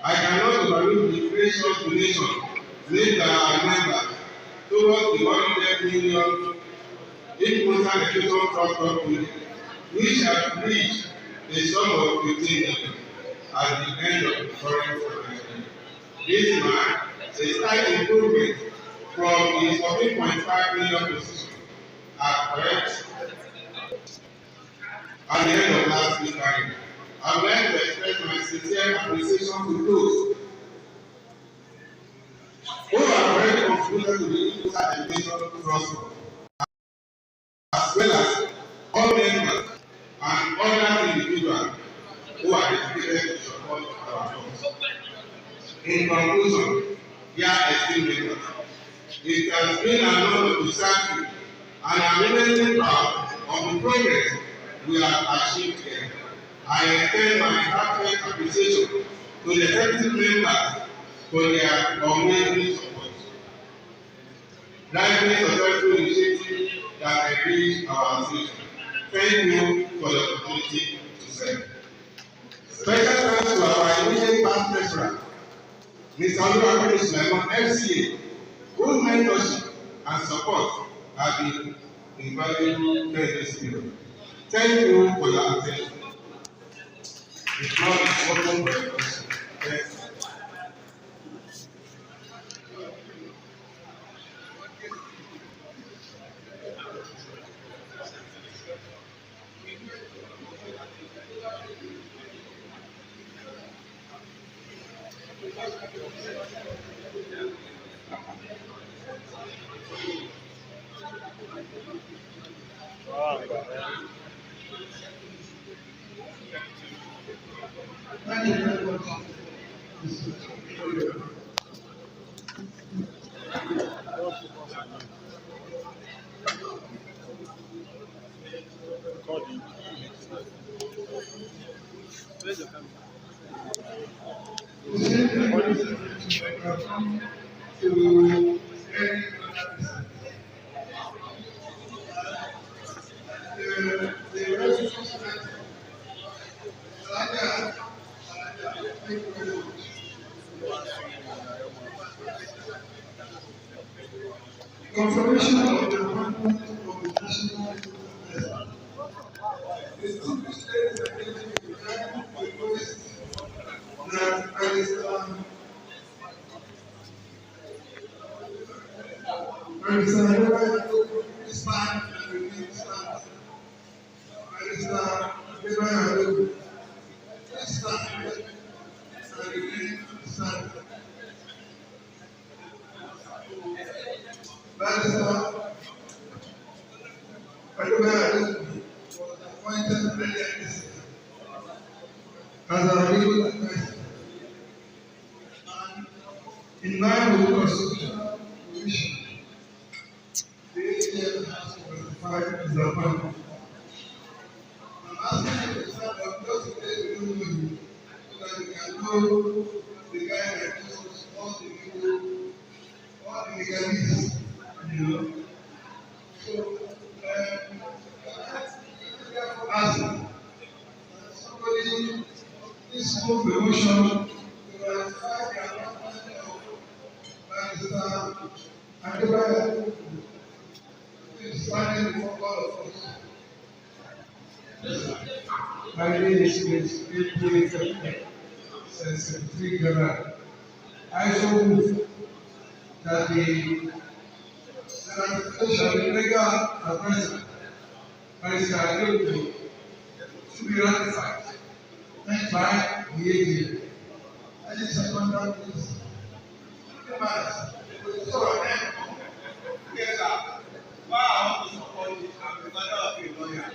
I cannot overlook the gracious donation made by our members towards the 100 million Imcosa Education Trust Fund, which has reached a sum of 15 million at the end of the current financial year. This marks a slight improvement from the the 14.5 million positions are correct at the end of last week. I would like to express my sincere appreciation to those who are very contributed to the Imcosa education trust as well as all members and other individuals who are dedicated to support our cause. In conclusion, dear esteemed members, it has been an honor to serve you, and I am immensely proud of the progress we have achieved here. I extend my heartfelt appreciation to the executive members for their unwavering support, driving successful initiatives that enrich our association. Thank you for the opportunity to serve. Special thanks to our immediate past treasurer, Mr. Oluwakemi Sulaiman, FCA, whose mentorship and support have been invaluable during this period. Thank you for your attention. The floor is open for your question. Yes. Thank you very much. To the resolution confirmation of the appointment of the national investor. The distinguished ladies and gentlemen, I request that Barrister Adébáyọ̀ stand and remain stand. Barrister Adébáyọ̀ stand and remain stand. Barrister Adébáyọ̀ was appointed president as our legal advisor, and in line with the constitutional provision, the AGM has to ratify his appointment. I'm asking you to stand up just in case you don't know him, so that you can know the guy that knows all the legalities, you know. So, asking somebody, this move the motion to ratify the appointment of Barrister Adébáyọ̀, who is standing before all of us. My name is Imcosa, Secretary General. I so move that the ratification of the legal advisor, Barrister Adébáyọ̀, should be ratified by the AGM. I just second that, please. Yes, sir. Why I want to support it, I'm the father of a lawyer.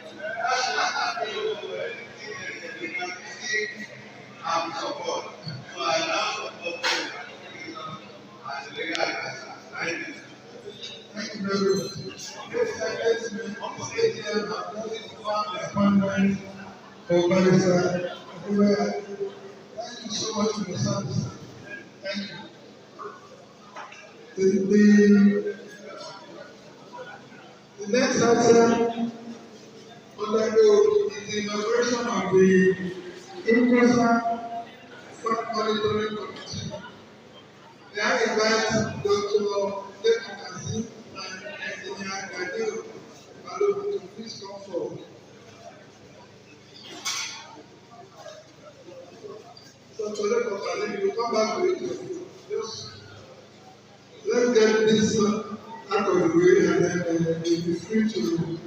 I'm support. So I now support as a legal advisor. Thank you. Thank you very much. Ladies and gentlemen, on the AGM have not confirmed the appointment of Barrister Adébáyọ̀. Thank you so much for your service. Thank you. The next item undergo is the inauguration of the Imcosa Fund Monitoring Committee. May I invite Dr. Lekan Kazeem and Engineer Gadil Balogun to please come forward. Dr. Lekan Kazeem, you come back to it. Just let's get this out of the way and then you'll be free to.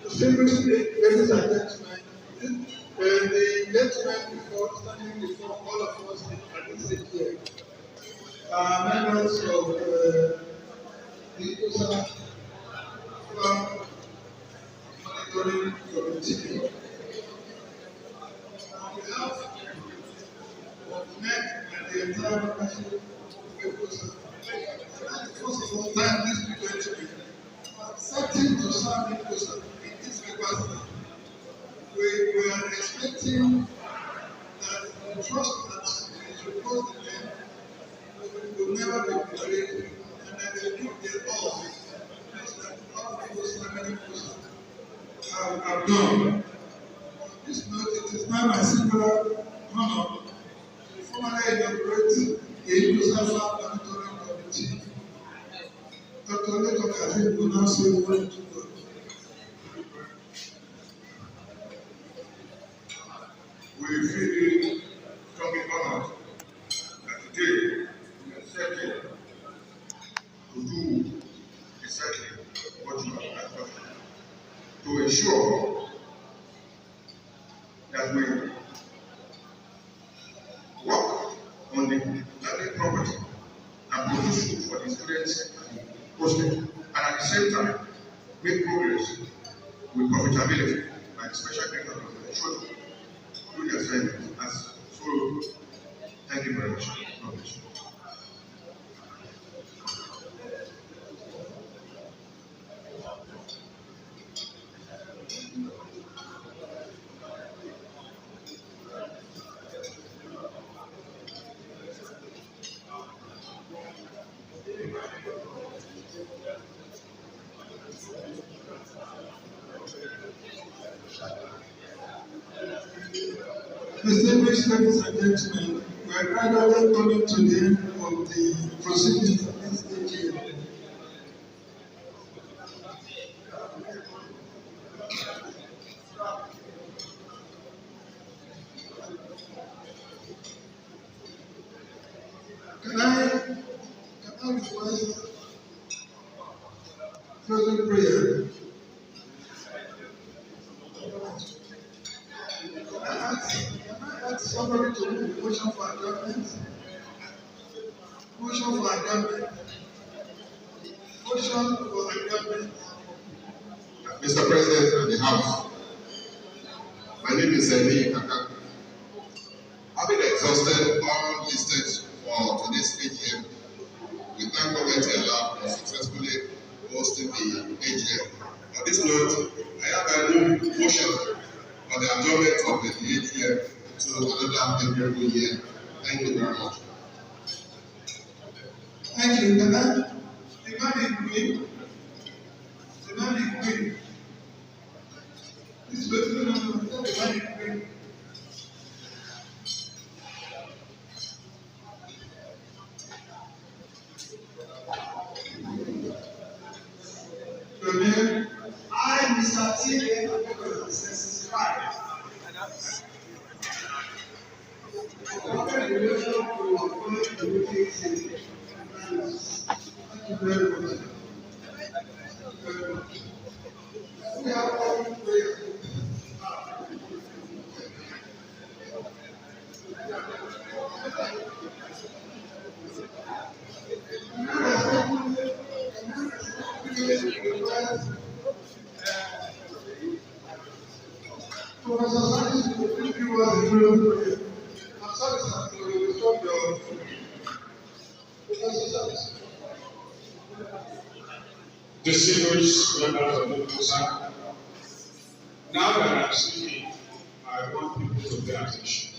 Distinguished ladies and gentlemen, the gentlemen before standing before all of us at this stage here are members of the Imcosa monitoring committee. On behalf of NEC and the entire membership of Imcosa, I'd like to first of all thank these two gentlemen for accepting to serve Imcosa in this capacity. We are expecting that the trust that is reposed in them will never be betrayed, and that they do their all, just like all people many people have done. On this note, it is now my singular honor to formally inaugurate the Imcosa Monitoring Committee. Dr. Leto Kazim will now say the word to God. We feel strongly honored that today we are accepted to do exactly what you have asked us to ensure that we work on the landed property and produce food for the students posted, and at the same time make progress with profitability by the special grant of the children through the assignment as so. Thank you very much. Distinguished ladies and gentlemen, we are gradually coming to the end of the proceedings of this AGM. Can I request closing prayer? Can I ask somebody to move the motion for adjournment? Motion for adjournment. Motion for adjournment. Mr. President of the House, my name is Imcosa. Having exhausted all listed for today's AGM, we thank government Allah for successfully hosting the AGM. On this note, I have a new motion for the adjournment of the AGM to another favorable year. Thank you very much. Thank you, Nana. The man in green. The man in green. This way, no, the man in green. Your name? I, Mr. T. A. Subscribe. Thank you very much. We have all prayer. Professor Science will give us a real prayer. I'm sorry, sir, we will stop your Professor Science. Distinguished members of Imcosa, now that I'm speaking, I want people to pay attention.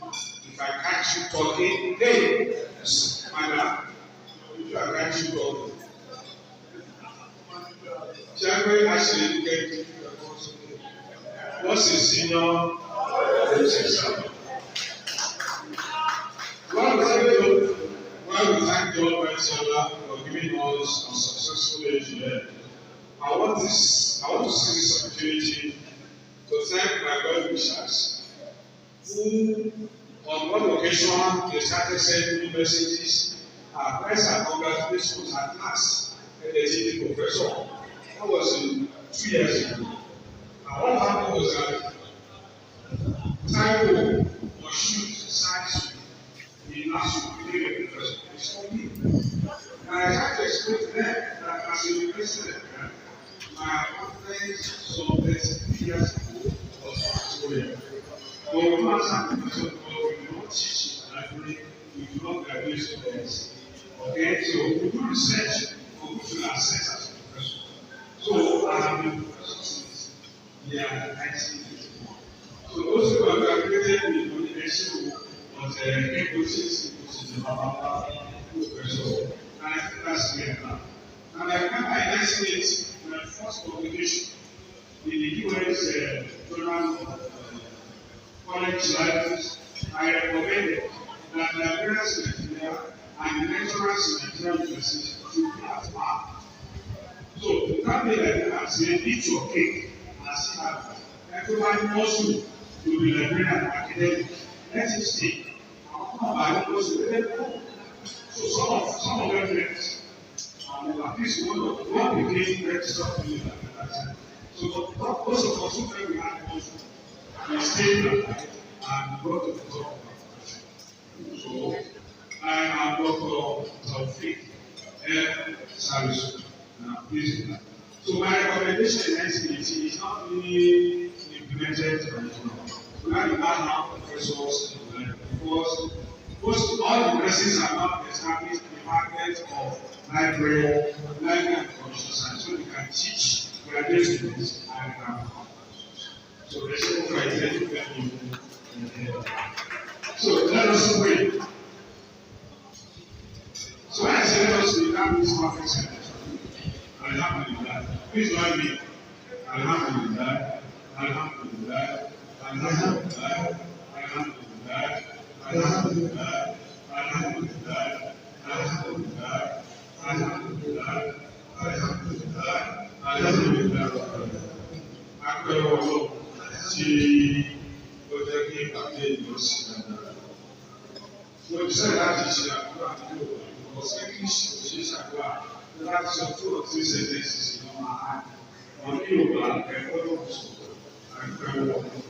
If I catch you talking, hey, madam, if I catch you talking, January actually get What's a senior? What's a servant? Well, we thank God very much for giving us a successful age here. I want to see this opportunity to thank my well wishers who, on one occasion, they started sending me messages. Thanks and congratulations at last, and they did the professor. That was 2 years ago. And what happened was that Taiwo was shoot science in last week, the professor. It's for me. And I had to explain to them that as a president, my conference some 30 years ago was Victoria. But we don't answer the question because we do not teach in library, we do not graduate students. Okay, so we do research, but we should assess as a professor. So I have been professor since the year 1981. So those who have graduated with the education was Imcosa, which is the Baba professor. And I think that's clear now. And I remember in 1980, my first publication in the US Journal of College Libraries, I recommended that librarians in Nigeria and the lecturers in Nigerian universities should be at par. So you can't be like that and say, eat your cake and see that. Everybody wants you to be librarian and academic. Let it stay. So some of them left. At least one became registered to like that. So most of us who we had also, we stayed and got to the top of our profession. So I am Dr. Taufik M. Salisu. Now, please do that. So my recommendation in 1980 is not really implemented right now. We have now professors in the because most all the universities are not established departments of library and computer science, so we can teach graduate students and so there's no criteria to get you. So let us pray. So when I say let us pray, that means perfect sentence. Alhamdulillah. Please join me. Alhamdulillah. Alhamdulillah. Alhamdulillah. Alhamdulillah. Alhamdulillah. Alhamdulillah. Alhamdulillah. Alhamdulillah. Alhamdulillah. Alhamdulillah. Akpẹ̀rẹ̀ ọlọ́run tí ó jẹ́ kí ìpàdé ìlú sí dáadáa. Mo ti sẹ́yìn láti ṣe àdúrà ní Yorùbá, mo sì kí ṣe ṣàdúrà láti sọ tó ọtí ṣẹlẹ̀ ṣiṣẹ́ ní ọmọ àá. Wọ́n ní Yorùbá ẹ̀kọ́ ló ń sọ àìpẹ̀rẹ̀ ọlọ́run.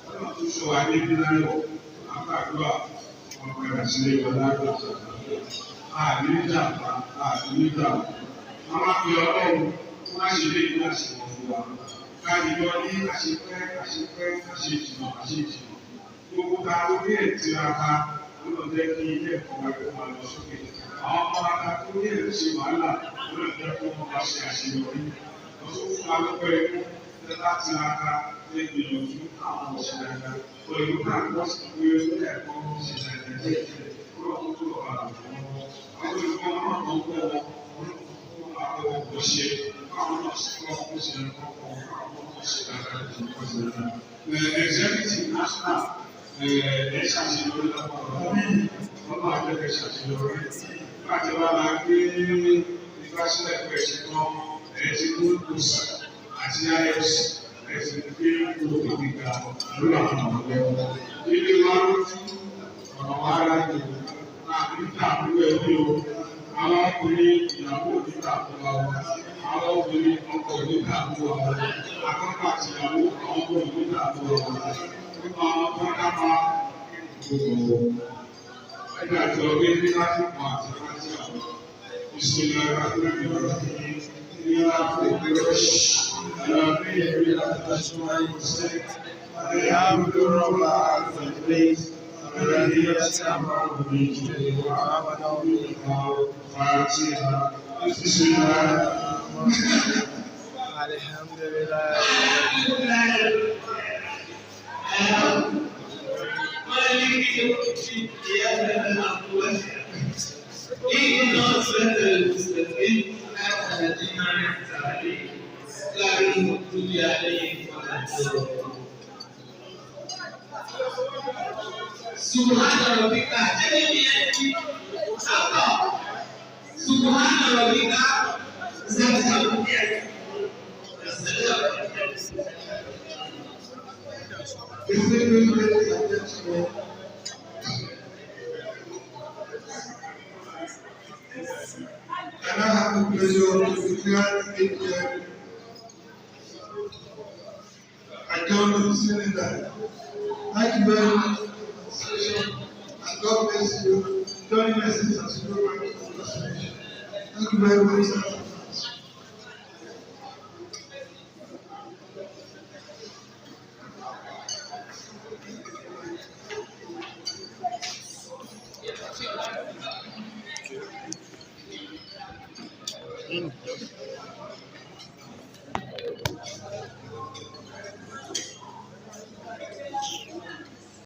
Ọlọ́run tó sọ wa níbí láyọ̀, àgbàdúrà ọmọ ẹ̀rọ sílé ìwọlá àgbà ṣàdúrà. Àní ìjàmbá, àní ìjàmbá. Wọ́n máa pe ọlọ́run, wọ́n máa ṣe lé ìlú àṣìwọ̀n fún wa. Káyọ̀ ní àṣejìnà. Gbogbo ta orí ẹ̀ tiraka ló jẹ́ kí ilé ẹ̀kọ́ wa kó máa lọ sókè. Àwọn ọmọ aka tó ní ẹ̀ ṣe wàhálà ló jẹ́ kó wọ́n máa ṣe àṣeyọrí. Wọ́n tún fún wa lọ́pẹ́ ẹ̀kọ́ lẹ́la tiraka lè gbìyànjú àwọn òṣèlú ẹ̀ka. Pẹ̀lú káàkiri sí pé ilé ẹ̀kọ́ ṣe ṣàìlẹ̀ kúrò tó lọ àlùfọ́ wọn. Àwọn olùkọ́ náà tó ń kọ́ wọn, àwọn ọkọ̀ ṣe, àwọn náà sì kọ́ ọkọ̀ ṣe ẹ̀kọ́ executive national ṣàṣeyọrí lọ́pọ̀lọpọ̀ ọmọ àgbẹ̀kẹ̀ ṣàṣeyọrí láti wá máa gbé ìfásílẹ̀ pẹ̀ ṣe tán ti kú Imcosa àti IFC ti gbé gbogbo ìgbà lórí àwọn ọ̀gbẹ́ ilé wa lójú ọ̀nà wa rájò àbí ìtàkùn ẹ̀mí o àwọn ọkùnrin ìyàwó ìtàkùn wa àwọn obìnrin ọkọ nígbà tó wà wọlé akọ́kọ́ àti ìyàwó àwọn ọmọ nígbà tó wà wọlé nípa àwọn tó ń dábàá gbogbo ẹgbẹ́ àti ọgbẹ́ ní lásìkò àti láti àwọn ìṣòro arákùnrin ìrọ̀lẹ́ ní láti ìpínlẹ̀ ìrọ̀lẹ́ ìrìn láti láti máa ń ṣe ẹ̀yà àbúrò àti ìpínlẹ̀ الذي يسمع بالجد وعمل فاتحة بسم الله الحمد لله مالك يوم الدين إياك نعبد وإياك اهدنا الصراط المستقيم صراط الذين أنعمت عليهم غير المغضوب عليهم ولا الضالين Subhana rabbika. Subhana rabbika. Ladies and gentlemen, I now have the pleasure to declare it adjourned to the cylinder. Thank you very much for the session, and God bless you. Join us as we go back to the session. Thank you very much, sir.